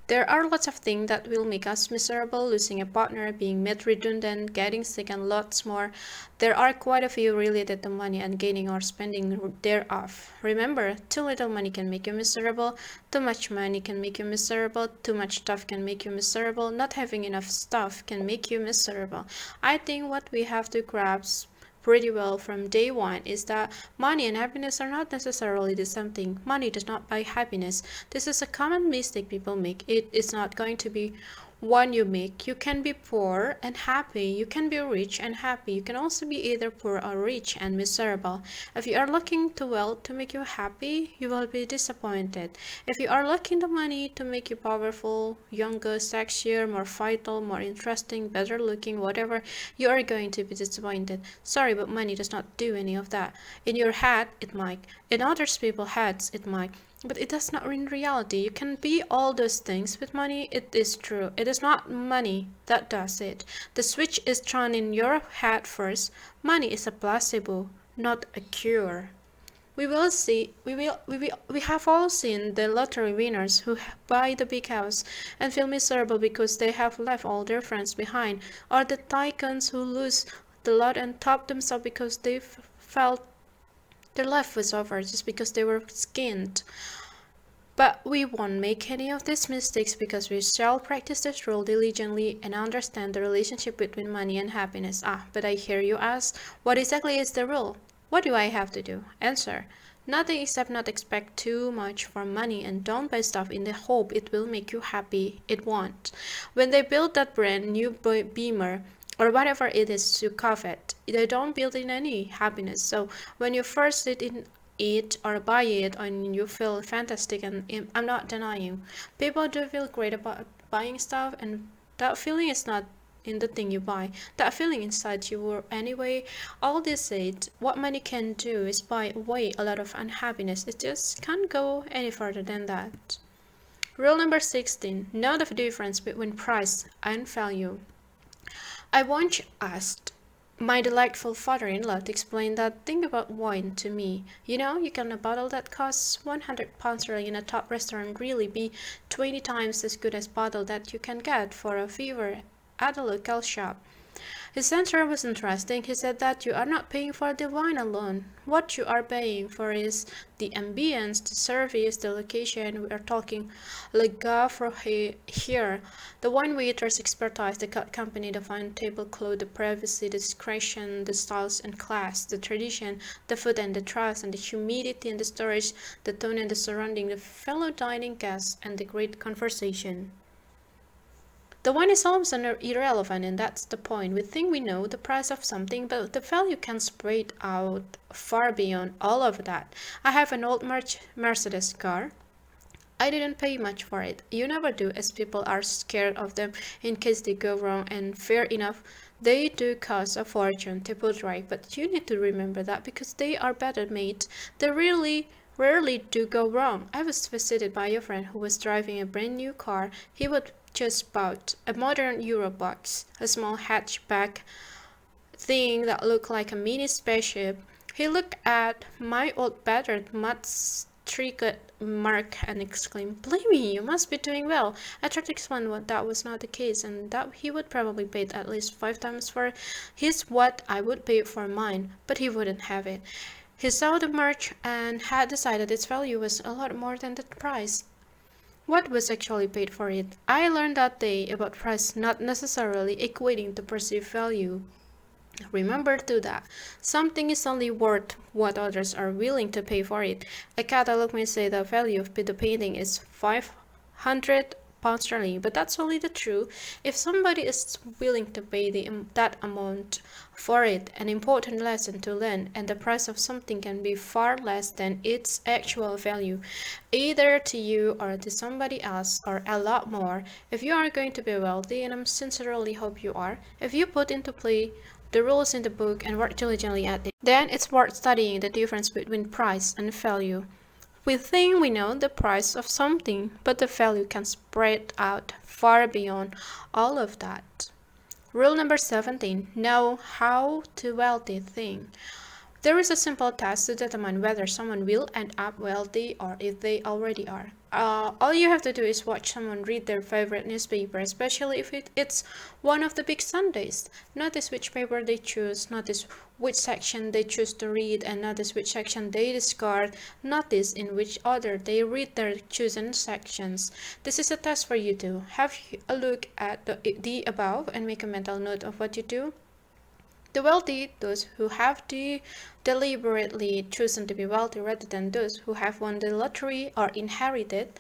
There are lots of things that will make us miserable: losing a partner, being made redundant, getting sick, and lots more. There are quite a few related to money and gaining or spending thereof. Remember, too little money can make you miserable, too much money can make you miserable, too much stuff can make you miserable, not having enough stuff can make you miserable. I think what we have to grasp pretty well from day one is that money and happiness are not necessarily the same thing. Money does not buy happiness. This is a common mistake people make. It is not going to be one you make. You can be poor and happy. You can be rich and happy. You can also be either poor or rich and miserable. If you are looking to wealth to make you happy, you will be disappointed. If you are looking to money to make you powerful, younger, sexier, more vital, more interesting, better looking, whatever, you are going to be disappointed. Sorry, but money does not do any of that. In your head, it might. In others people's heads, it might. But it does not in reality. You can be all those things with money. It is true. It is not money that does it. The switch is thrown in your head first. Money is a placebo, not a cure. We have all seen the lottery winners who buy the big house and feel miserable because they have left all their friends behind, or the tycoons who lose the lot and top themselves because they felt their life was over just because they were skinned. But we won't make any of these mistakes because we shall practice this rule diligently and understand the relationship between money and happiness. But I hear you ask, what exactly is the rule? What do I have to do? Answer: nothing except not expect too much for money and don't buy stuff in the hope it will make you happy. It won't. When they build that brand new Beamer, or whatever it is you covet, they don't build in any happiness. So when you first sit in it or buy it and you feel fantastic, and I'm not denying people do feel great about buying stuff, and that feeling is not in the thing you buy. That feeling inside you were anyway. All this said, what money can do is buy away a lot of unhappiness. It just can't go any further than that. Rule number 16: know the difference between price and value. I once asked my delightful father-in-law to explain that thing about wine to me. You can a bottle that costs £100 in a top restaurant really be 20 times as good as bottle that you can get for a fever at a local shop. His answer was interesting. He said that you are not paying for the wine alone. What you are paying for is the ambience, the service, the location. We are talking le gars here. The wine waiter's expertise, the cut company, the fine tablecloth, the privacy, the discretion, the styles and class, the tradition, the food and the trust, and the humidity and the storage, the tone and the surrounding, the fellow dining guests, and the great conversation. The wine is almost irrelevant, and that's the point. We think we know the price of something, but the value can spread out far beyond all of that. I have an old Mercedes car. I didn't pay much for it. You never do, as people are scared of them in case they go wrong, and fair enough, they do cost a fortune to put right, but you need to remember that because they are better made. They really rarely do go wrong. I was visited by a friend who was driving a brand new car. He would just bought a modern Eurobox, a small hatchback thing that looked like a mini spaceship. He looked at my old battered mud-streaked Mark and exclaimed, "Blimey, you must be doing well." I tried to explain what that was not the case, and that he would probably pay at least 5 times for his what I would pay for mine, but he wouldn't have it. He saw the merch and had decided its value was a lot more than the price. What was actually paid for it? I learned that day about price not necessarily equating to perceived value. Remember too that something is only worth what others are willing to pay for it. A catalog may say the value of the painting is £500, but that's only the truth. If somebody is willing to pay that amount for it, an important lesson to learn, and the price of something can be far less than its actual value, either to you or to somebody else, or a lot more. If you are going to be wealthy, and I sincerely hope you are, if you put into play the rules in the book and work diligently at it, then it's worth studying the difference between price and value. We think we know the price of something, but the value can spread out far beyond all of that. Rule number 17: know how to wealthy thing. There is a simple test to determine whether someone will end up wealthy or if they already are. All you have to do is watch someone read their favorite newspaper, especially if it's one of the big Sundays. Notice which paper they choose, notice which section they choose to read, and notice which section they discard. Notice in which order they read their chosen sections. This is a test for you to have a look at the above and make a mental note of what you do. The wealthy, those who have deliberately chosen to be wealthy rather than those who have won the lottery or inherited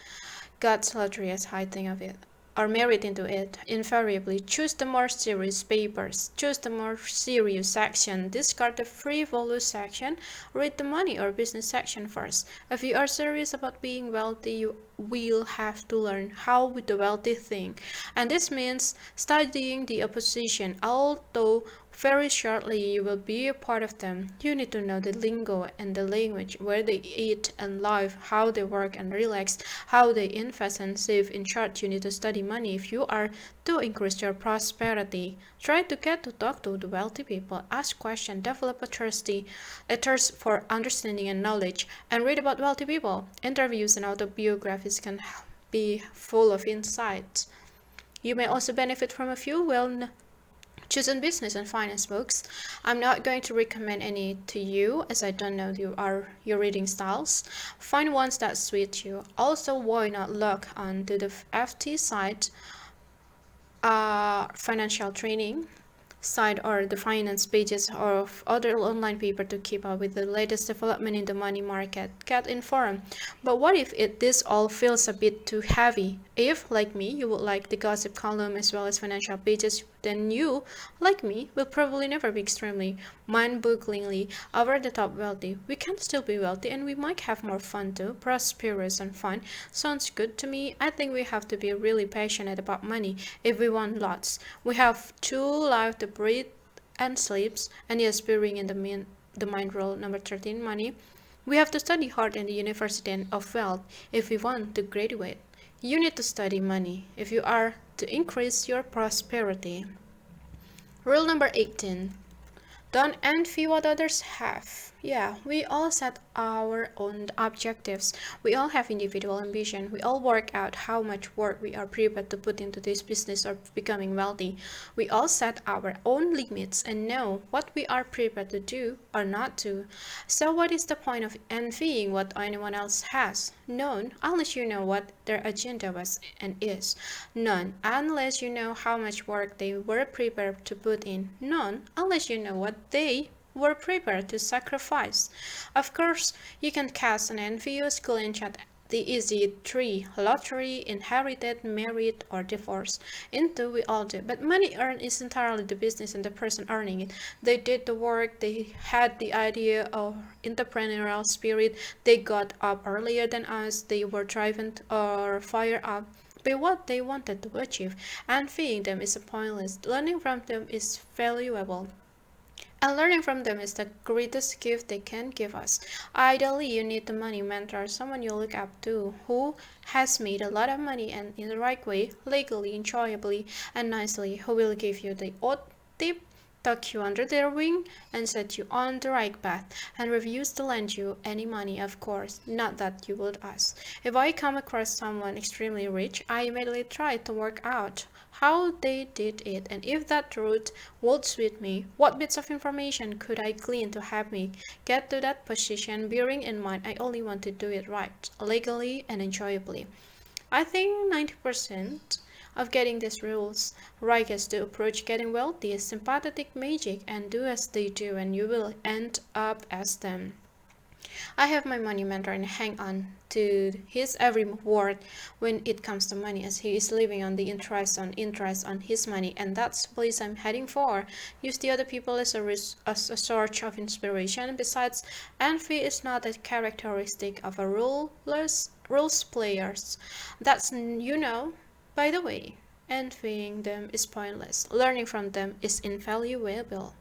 God's lottery as I think of it, or married into it, invariably choose the more serious papers, choose the more serious section, discard the frivolous section, read the money or business section first. If you are serious about being wealthy, you will have to learn how the wealthy think, and this means studying the opposition, although very shortly you will be a part of them. You need to know the lingo and the language, where they eat and live, how they work and relax, how they invest and save. In short, you need to study money if you are to increase your prosperity. Try to get to talk to the wealthy people, ask questions, develop a thirst for understanding and knowledge, and read about wealthy people. Interviews and autobiographies can be full of insights. You may also benefit from a few chosen business and finance books. I'm not going to recommend any to you as I don't know your reading styles. Find ones that suit you. Also, why not log on to the FT site, financial training site, or the finance pages of other online paper to keep up with the latest development in the money market. Get informed. But what if this all feels a bit too heavy? If, like me, you would like the gossip column as well as financial pages, then you, like me, will probably never be extremely mind-bogglingly over-the-top wealthy. We can still be wealthy and we might have more fun too. Prosperous and fun sounds good to me. I think we have to be really passionate about money if we want lots. We have to live to breathe and sleeps, and yes, bearing in the mind rule number 13, money. We have to study hard in the University of Wealth if we want to graduate. You need to study money if you are to increase your prosperity. Rule number 18. Don't envy what others have. Yeah, we all set our own objectives. We all have individual ambition. We all work out how much work we are prepared to put into this business or becoming wealthy. We all set our own limits and know what we are prepared to do or not to. So what is the point of envying what anyone else has? None, unless you know what their agenda was and is. None, unless you know how much work they were prepared to put in. None, unless you know what they were prepared to sacrifice. Of course, you can cast an envious glance at the easy three: lottery, inherited, married, or divorce. Into we all do. But money earned is entirely the business and the person earning it. They did the work, they had the idea of entrepreneurial spirit, they got up earlier than us, they were driven or fired up by what they wanted to achieve, and feeding them is pointless. Learning from them is valuable. And learning from them is the greatest gift they can give us. Ideally, you need a money mentor, someone you look up to, who has made a lot of money and in the right way, legally, enjoyably, and nicely, who will give you the odd tip, tuck you under their wing, and set you on the right path, and refuse to lend you any money, of course, not that you would ask. If I come across someone extremely rich, I immediately try to work out how they did it, and if that route would suit me, what bits of information could I glean to help me get to that position, bearing in mind I only want to do it right, legally and enjoyably. I think 90% of getting these rules right is to approach getting wealthy is sympathetic magic and do as they do and you will end up as them. I have my money mentor and hang on to his every word when it comes to money, as he is living on the interest on his money, and that's the place I'm heading for. Use the other people as a source of inspiration. Besides, envy is not a characteristic of a rules players. That's by the way, envying them is pointless. Learning from them is invaluable.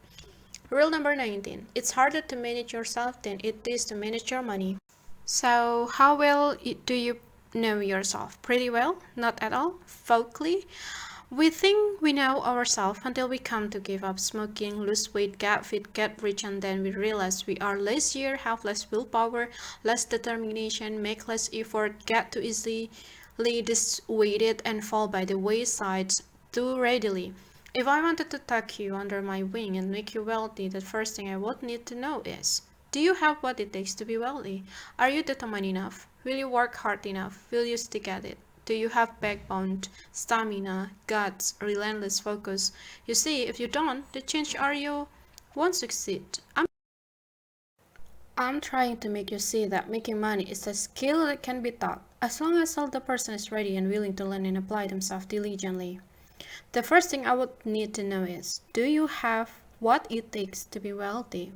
Rule number 19. It's harder to manage yourself than it is to manage your money. So, how well do you know yourself? Pretty well? Not at all? Vaguely? We think we know ourselves until we come to give up smoking, lose weight, get fit, get rich, and then we realize we are lazier, have less willpower, less determination, make less effort, get too easily dissuaded, and fall by the wayside too readily. If I wanted to tuck you under my wing and make you wealthy, the first thing I would need to know is, do you have what it takes to be wealthy? Are you determined enough? Will you work hard enough? Will you stick at it? Do you have backbone, stamina, guts, relentless focus? You see, if you don't, the chances are you won't succeed. I'm trying to make you see that making money is a skill that can be taught, as long as the person is ready and willing to learn and apply themselves diligently. The first thing I would need to know is, do you have what it takes to be wealthy?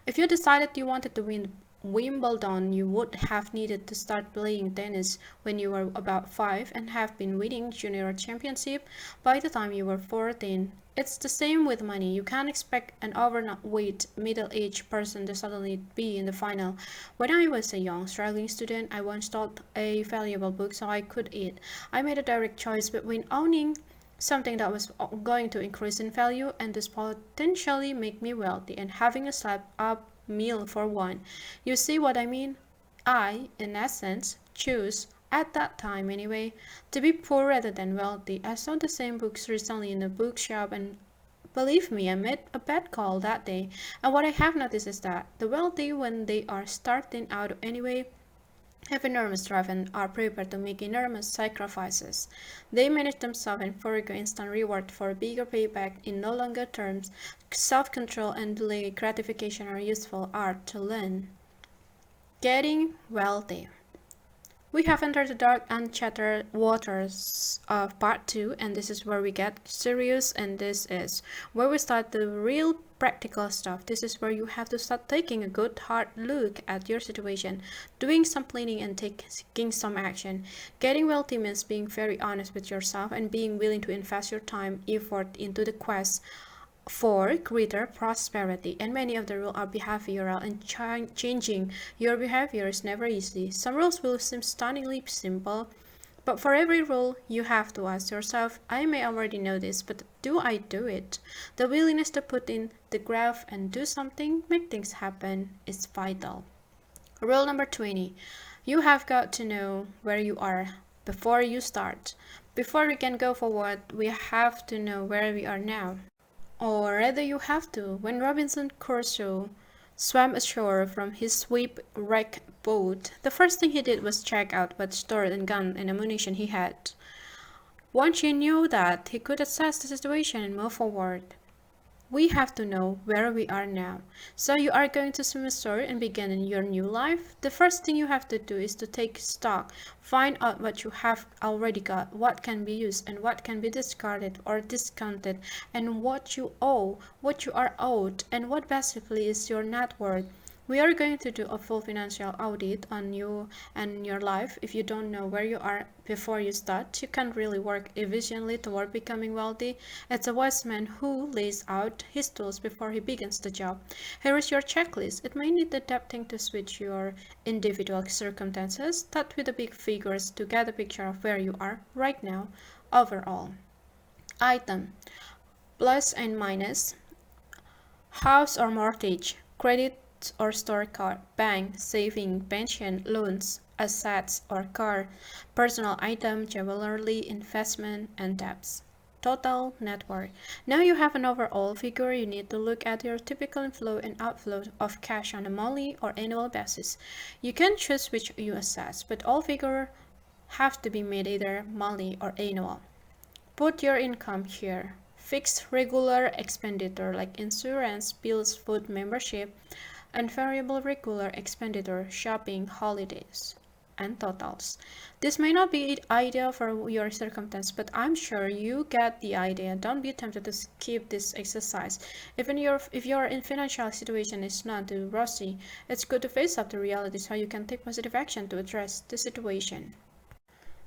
If you decided you wanted to win Wimbledon, you would have needed to start playing tennis when you were about 5 and have been winning junior championship by the time you were 14. It's the same with money. You can't expect an overweight, middle-aged person to suddenly be in the final. When I was a young, struggling student, I once taught a valuable book so I could eat. I made a direct choice between owning something that was going to increase in value and this potentially make me wealthy, and having a slap up meal for one. You see what I mean? I, in essence, choose, at that time anyway, to be poor rather than wealthy. I saw the same books recently in a bookshop, and believe me, I made a bad call that day. And what I have noticed is that the wealthy, when they are starting out anyway, have enormous drive and are prepared to make enormous sacrifices. They manage themselves and forego instant reward for a bigger payback in no longer terms. Self-control and delayed gratification are useful art to learn. Getting wealthy. We have entered the dark, uncharted waters of part 2, and this is where we get serious, and this is where we start the real practical stuff. This is where you have to start taking a good hard look at your situation, doing some planning and taking some action. Getting wealthy means being very honest with yourself and being willing to invest your time, effort into the quest for greater prosperity, and many of the rules are behavioral, and changing your behavior is never easy. Some rules will seem stunningly simple, but for every rule you have to ask yourself, I may already know this, but do I do it? The willingness to put in the graft and do something, make things happen, is vital. Rule number 20. You have got to know where you are before you start. Before we can go forward, we have to know where we are now. Or rather, you have to. When Robinson Crusoe swam ashore from his shipwrecked boat, the first thing he did was check out what storage and gun and ammunition he had. Once he knew that, he could assess the situation and move forward. We have to know where we are now. So you are going to swim ashore and begin in your new life? The first thing you have to do is to take stock. Find out what you have already got, what can be used and what can be discarded or discounted, and what you owe, what you are owed, and what basically is your net worth. We are going to do a full financial audit on you and your life. If you don't know where you are before you start, you can't really work efficiently toward becoming wealthy. It's a wise man who lays out his tools before he begins the job. Here is your checklist. It may need adapting to switch your individual circumstances. Start with the big figures to get a picture of where you are right now overall. Item: plus and minus, house or mortgage, credit or store card, bank, saving, pension, loans, assets or car, personal item, jewelry, investment, and debts. Total net worth. Now you have an overall figure. You need to look at your typical inflow and outflow of cash on a monthly or annual basis. You can choose which you assess, but all figures have to be made either monthly or annual. Put your income here. Fixed regular expenditure like insurance, bills, food, membership, and variable regular expenditure, shopping, holidays, and totals. This may not be ideal for your circumstance, but I'm sure you get the idea. Don't be tempted to skip this exercise. If your financial situation is not too rosy, it's good to face up to reality so you can take positive action to address the situation.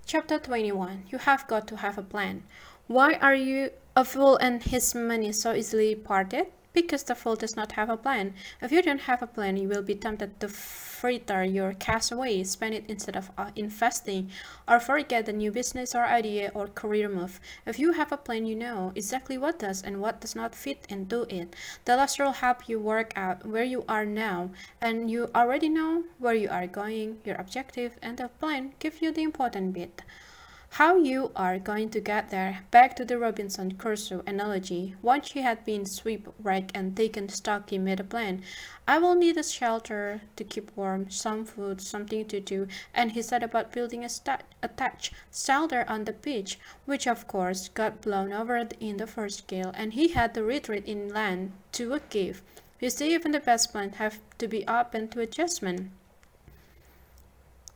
Chapter 21. You have got to have a plan. Why are you a fool and his money so easily parted? Because the fool does not have a plan. If you don't have a plan, you will be tempted to fritter your cash away, spend it instead of investing, or forget a new business or idea or career move. If you have a plan, you know exactly what does and what does not fit into it. The last will help you work out where you are now, and you already know where you are going, your objective, and the plan gives you the important bit. How you are going to get there. Back to the Robinson Crusoe analogy. Once he had been shipwrecked and taken stock, he made a plan. I will need a shelter to keep warm, some food, something to do, and he set about building a thatched shelter on the beach, which of course got blown over in the first gale, and he had to retreat inland to a cave. You see, even the best plans have to be open to adjustment.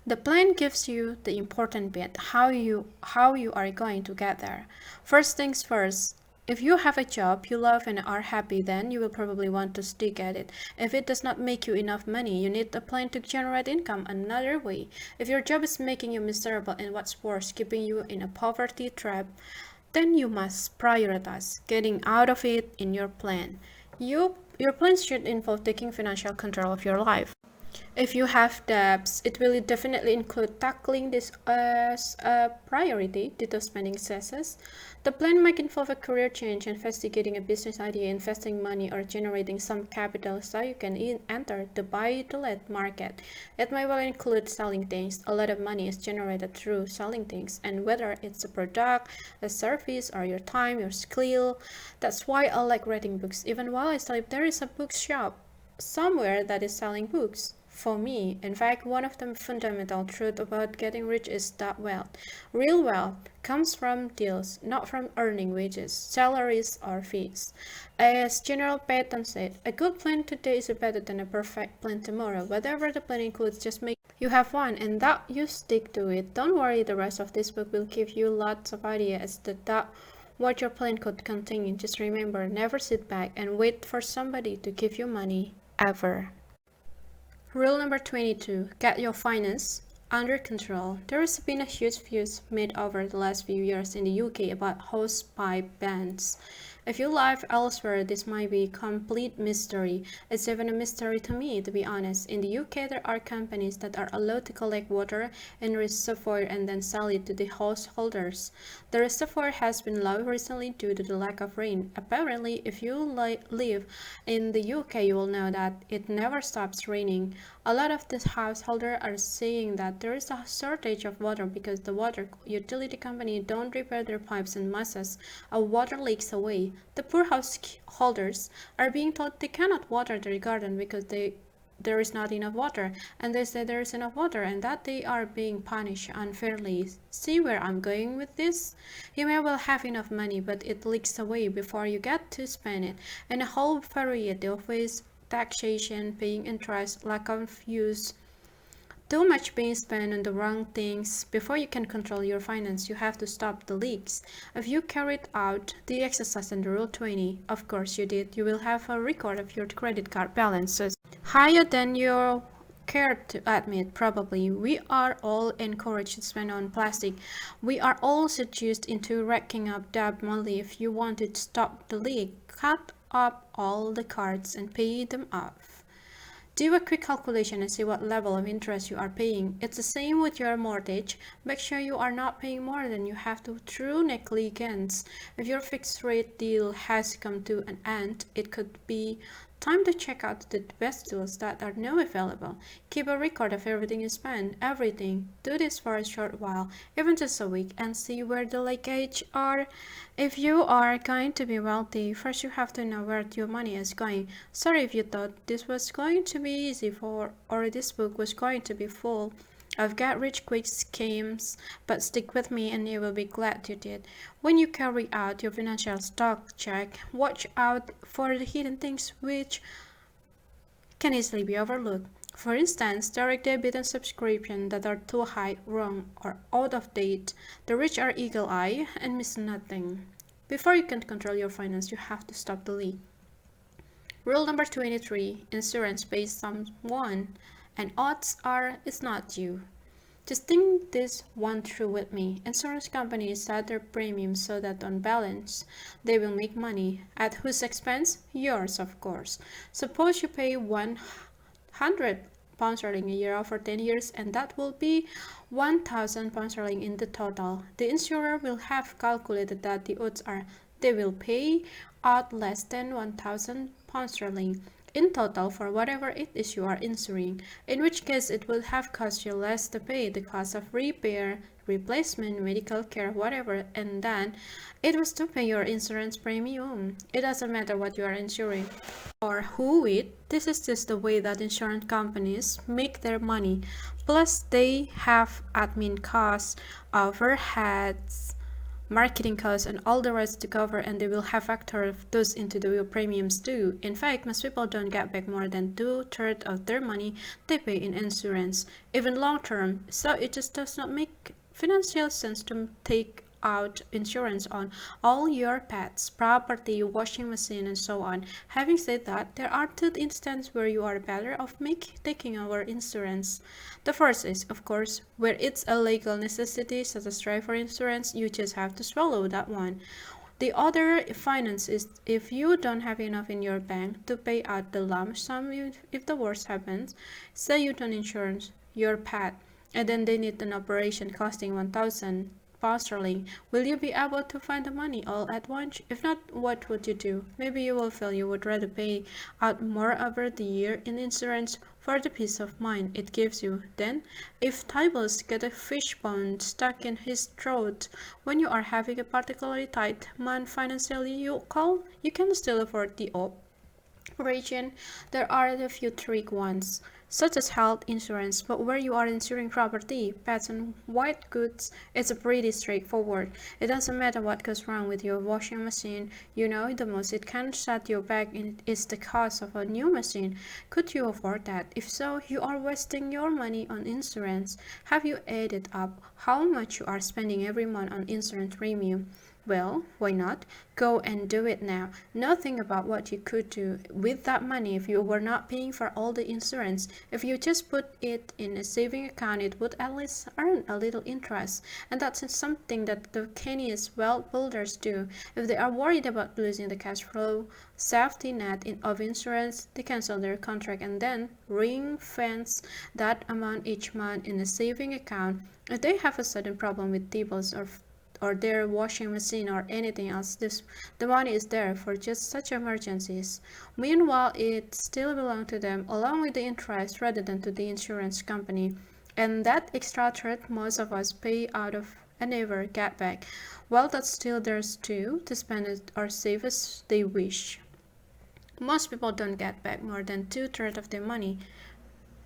The plan gives you the important bit, how you are going to get there. First things first, if you have a job you love and are happy, then you will probably want to stick at it. If it does not make you enough money, you need a plan to generate income another way. If your job is making you miserable and what's worse, keeping you in a poverty trap, then you must prioritize getting out of it in your plan. Your plans should involve taking financial control of your life. If you have debts, it will definitely include tackling this as a priority due to spending excesses. The plan might involve a career change, investigating a business idea, investing money, or generating some capital so you can enter the buy-to-let market. It might well include selling things. A lot of money is generated through selling things, and whether it's a product, a service, or your time, your skill. That's why I like reading books. Even while I study, there is a bookshop somewhere that is selling books. For me, in fact, one of the fundamental truths about getting rich is that real wealth, comes from deals, not from earning wages, salaries, or fees. As General Patton said, a good plan today is better than a perfect plan tomorrow. Whatever the plan includes, just make you have one and that you stick to it. Don't worry, the rest of this book will give you lots of ideas that what your plan could contain. Just remember, never sit back and wait for somebody to give you money, ever. Rule number 22. Get your finance under control. There has been a huge fuss made over the last few years in the UK about hosepipe bans. If you live elsewhere, this might be a complete mystery. It's even a mystery to me, to be honest. In the UK, there are companies that are allowed to collect water in reservoir and then sell it to the householders. The reservoir has been low recently due to the lack of rain. Apparently, if you live in the UK, you will know that it never stops raining. A lot of the householders are saying that there is a shortage of water because the water utility company don't repair their pipes and masses water leaks away. The poor householders are being told they cannot water their garden because there is not enough water, and they say there is enough water and that they are being punished unfairly. See where I'm going with this? You may well have enough money, but it leaks away before you get to spend it, and a whole variety of ways: taxation, paying interest, lack of use. Too much being spent on the wrong things. Before you can control your finance, you have to stop the leaks. If you carried out the exercise under Rule 20, of course you did, you will have a record of your credit card balances higher than you care to admit. Probably we are all encouraged to spend on plastic. We are all seduced into racking up debt monthly. If you want to stop the leak, cut up all the cards and pay them off. Do a quick calculation and see what level of interest you are paying. It's the same with your mortgage. Make sure you are not paying more than you have to through negligence. If your fixed rate deal has come to an end, it could be time to check out the best deals that are now available. Keep a record of everything you spend, everything. Do this for a short while, even just a week, and see where the leakage are. If you are going to be wealthy, first you have to know where your money is going. Sorry if you thought this was going to be easy or this book was going to be full of get rich quick schemes, but stick with me and you will be glad you did. When you carry out your financial stock check, watch out for the hidden things which can easily be overlooked. For instance, direct debit and subscription that are too high, wrong, or out of date. The rich are eagle-eye and miss nothing. Before you can control your finance, you have to stop the leak. Rule number 23. Insurance pays someone, and odds are it's not you. Just think this one through with me. Insurance companies set their premiums so that on balance they will make money. At whose expense? Yours, of course. Suppose you pay 100 pounds sterling a year for 10 years, and that will be 1000 pounds sterling in the total. The insurer will have calculated that the odds are they will pay out less than 1000 pounds sterling in total for whatever it is you are insuring, in which case it will have cost you less to pay the cost of repair, replacement, medical care, whatever, and then it was to pay your insurance premium. It doesn't matter what you are insuring or who with. This is just the way that insurance companies make their money. Plus, they have admin costs, overheads, marketing costs, and all the rest to cover, and they will have factor those into the real premiums too. In fact, most people don't get back more than 2/3 of their money they pay in insurance, even long term. So it just does not make financial sense to take out insurance on all your pets, property, washing machine, and so on. Having said that, there are two instances where you are better off taking our insurance. The first is, of course, where it's a legal necessity, such as driver insurance, you just have to swallow that one. The other finance is if you don't have enough in your bank to pay out the lump sum if the worst happens. Say you don't insure your pet and then they need an operation costing 1000 pounds sterling. Will you be able to find the money all at once? If not, what would you do? Maybe you will feel you would rather pay out more over the year in insurance for the peace of mind it gives you. Then, if Tybus get a fish bone stuck in his throat when you are having a particularly tight month financially, you can still afford the operation. There are a few trick ones, such as health insurance, but where you are insuring property, pets, and white goods, it's pretty straightforward. It doesn't matter what goes wrong with your washing machine, you know the most it can set you back is the cost of a new machine. Could you afford that? If so, you are wasting your money on insurance. Have you added up how much you are spending every month on insurance premium? Well, why not? Go and do it now. Now think about what you could do with that money if you were not paying for all the insurance. If you just put it in a saving account, it would at least earn a little interest. And that's something that the canniest wealth builders do. If they are worried about losing the cash flow safety net of insurance, they cancel their contract and then ring fence that amount each month in a saving account. If they have a sudden problem with tables or their washing machine or anything else, the money is there for just such emergencies. Meanwhile, it still belongs to them along with the interest rather than to the insurance company. And that extra threat most of us pay out of and never get back. Well, that's still theirs too, to spend it or save as they wish. Most people don't get back more than 2/3 of their money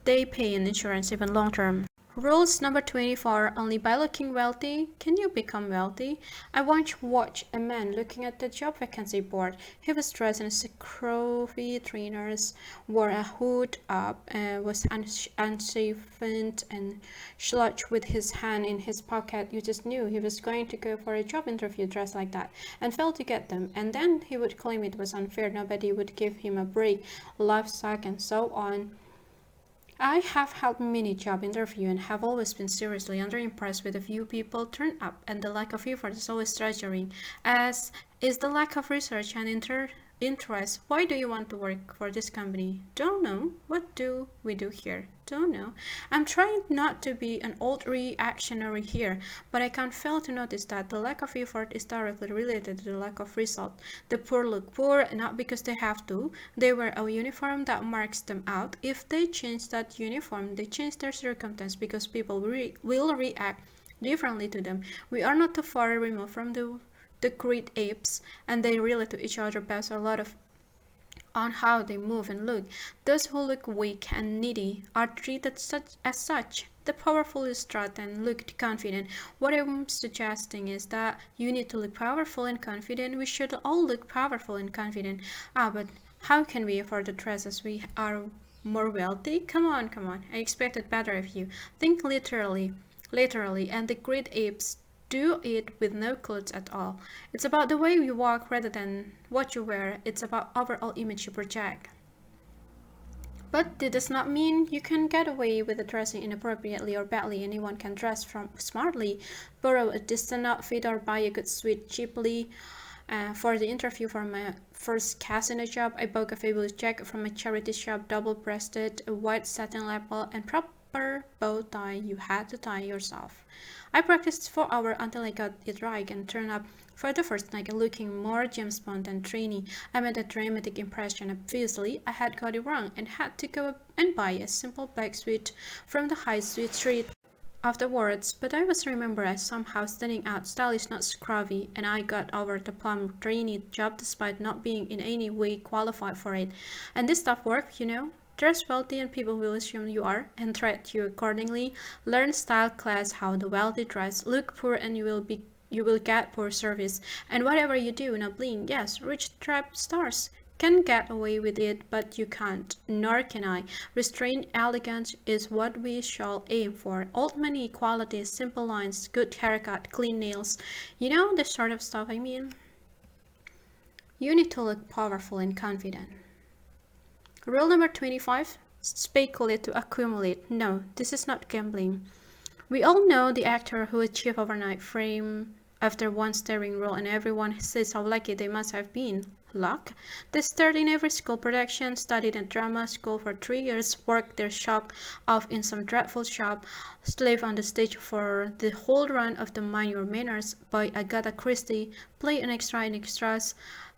they pay in insurance even long term. Rules number 24. Only by looking wealthy can you become wealthy. I once watched a man looking at the job vacancy board. He was dressed in scruffy trainers, wore a hood up, was unshaven and slouched with his hand in his pocket. You just knew he was going to go for a job interview dressed like that and failed to get them. And then he would claim it was unfair. Nobody would give him a break, life sucked, and so on. I have held many job interviews and have always been seriously underimpressed with the few people turn up, and the lack of effort is always staggering, as is the lack of research and interest. Why do you want to work for this company? Don't know. What do we do here? Don't know. I'm trying not to be an old reactionary here, but I can't fail to notice that the lack of effort is directly related to the lack of result. The poor look poor, not because they have to. They wear a uniform that marks them out. If they change that uniform, they change their circumstance because people will react differently to them. We are not too far removed from the great apes, and they relate to each other based a lot of on how they move and look. Those who look weak and needy are treated as such. The powerful is strut and look confident. What I'm suggesting is that you need to look powerful and confident. We should all look powerful and confident. But how can we afford the dress as we are more wealthy? Come on, come on. I expected better of you. Think literally, and the great apes do it with no clothes at all. It's about the way you walk rather than what you wear. It's about overall image you project. But this does not mean you can get away with dressing inappropriately or badly. Anyone can dress from smartly, borrow a decent outfit, or buy a good suit cheaply. For the interview for my first casino job, I bought a fabulous jacket from a charity shop, double-breasted, a white satin lapel, and proper bow tie you had to tie yourself. I practiced for hours until I got it right and turned up for the first night looking more James Bond than Trini. I made a dramatic impression. Obviously, I had got it wrong and had to go and buy a simple black suit from the high street afterwards, but I was remembered as somehow standing out, stylish, not scruffy, and I got over the plum drainy job despite not being in any way qualified for it. And this stuff works. Dress wealthy and people will assume you are and treat you accordingly. Learn style class how the wealthy dress. Look poor and you will get poor service. And whatever you do, not bling. Yes, rich trap stars can get away with it, but you can't, nor can I. Restrained elegance is what we shall aim for. Old money qualities, simple lines, good haircut, clean nails. You know the sort of stuff I mean? You need to look powerful and confident. Rule number 25. Speculate to accumulate. No, this is not gambling. We all know the actor who achieved overnight fame after one starring role, and everyone says how lucky they must have been. Luck? They starred in every school production, studied at drama school for 3 years, worked their shock off in some dreadful shop, slaved on the stage for the whole run of The Mind Your Manners by Agatha Christie, played an extra in extras,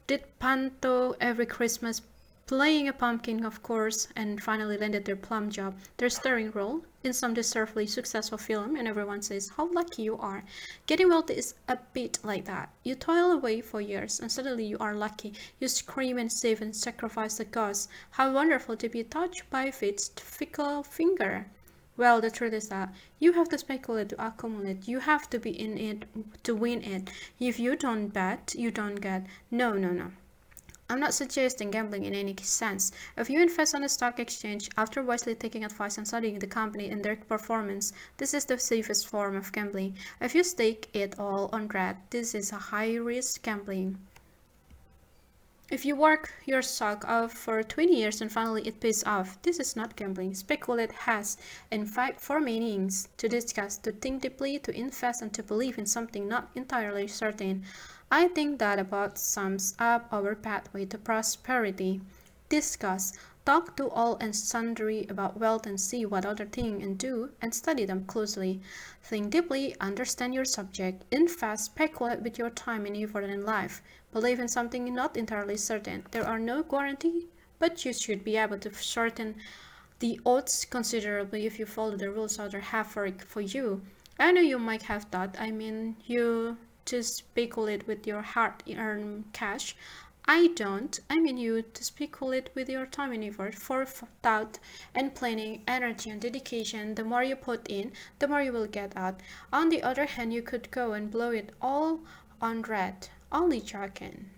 did panto every Christmas, playing a pumpkin of course, and finally landed their plum job, their starring role, in some deservedly successful film, and everyone says how lucky you are. Getting wealthy is a bit like that. You toil away for years and suddenly you are lucky. You scream and save and sacrifice the cause. How wonderful to be touched by fate's fickle finger. Well, the truth is that you have to speculate to accumulate. You have to be in it to win it. If you don't bet, you don't get. No, no, no. I'm not suggesting gambling in any sense. If you invest on the stock exchange after wisely taking advice and studying the company and their performance, this is the safest form of gambling. If you stake it all on red, this is a high-risk gambling. If you work your stock off for 20 years and finally it pays off, this is not gambling. Speculate has, in fact, four meanings: to discuss, to think deeply, to invest, and to believe in something not entirely certain. I think that about sums up our pathway to prosperity. Discuss. Talk to all and sundry about wealth and see what others think and do and study them closely. Think deeply, understand your subject. Invest, speculate with your time and effort in life. Believe in something not entirely certain. There are no guarantees, but you should be able to shorten the odds considerably if you follow the rules others have for you. I know you might have thought, you to speculate with your hard-earned cash. I don't. I mean you to speculate with your time and effort, forethought and planning, energy and dedication. The more you put in, the more you will get out. On the other hand, you could go and blow it all on red. Only joking.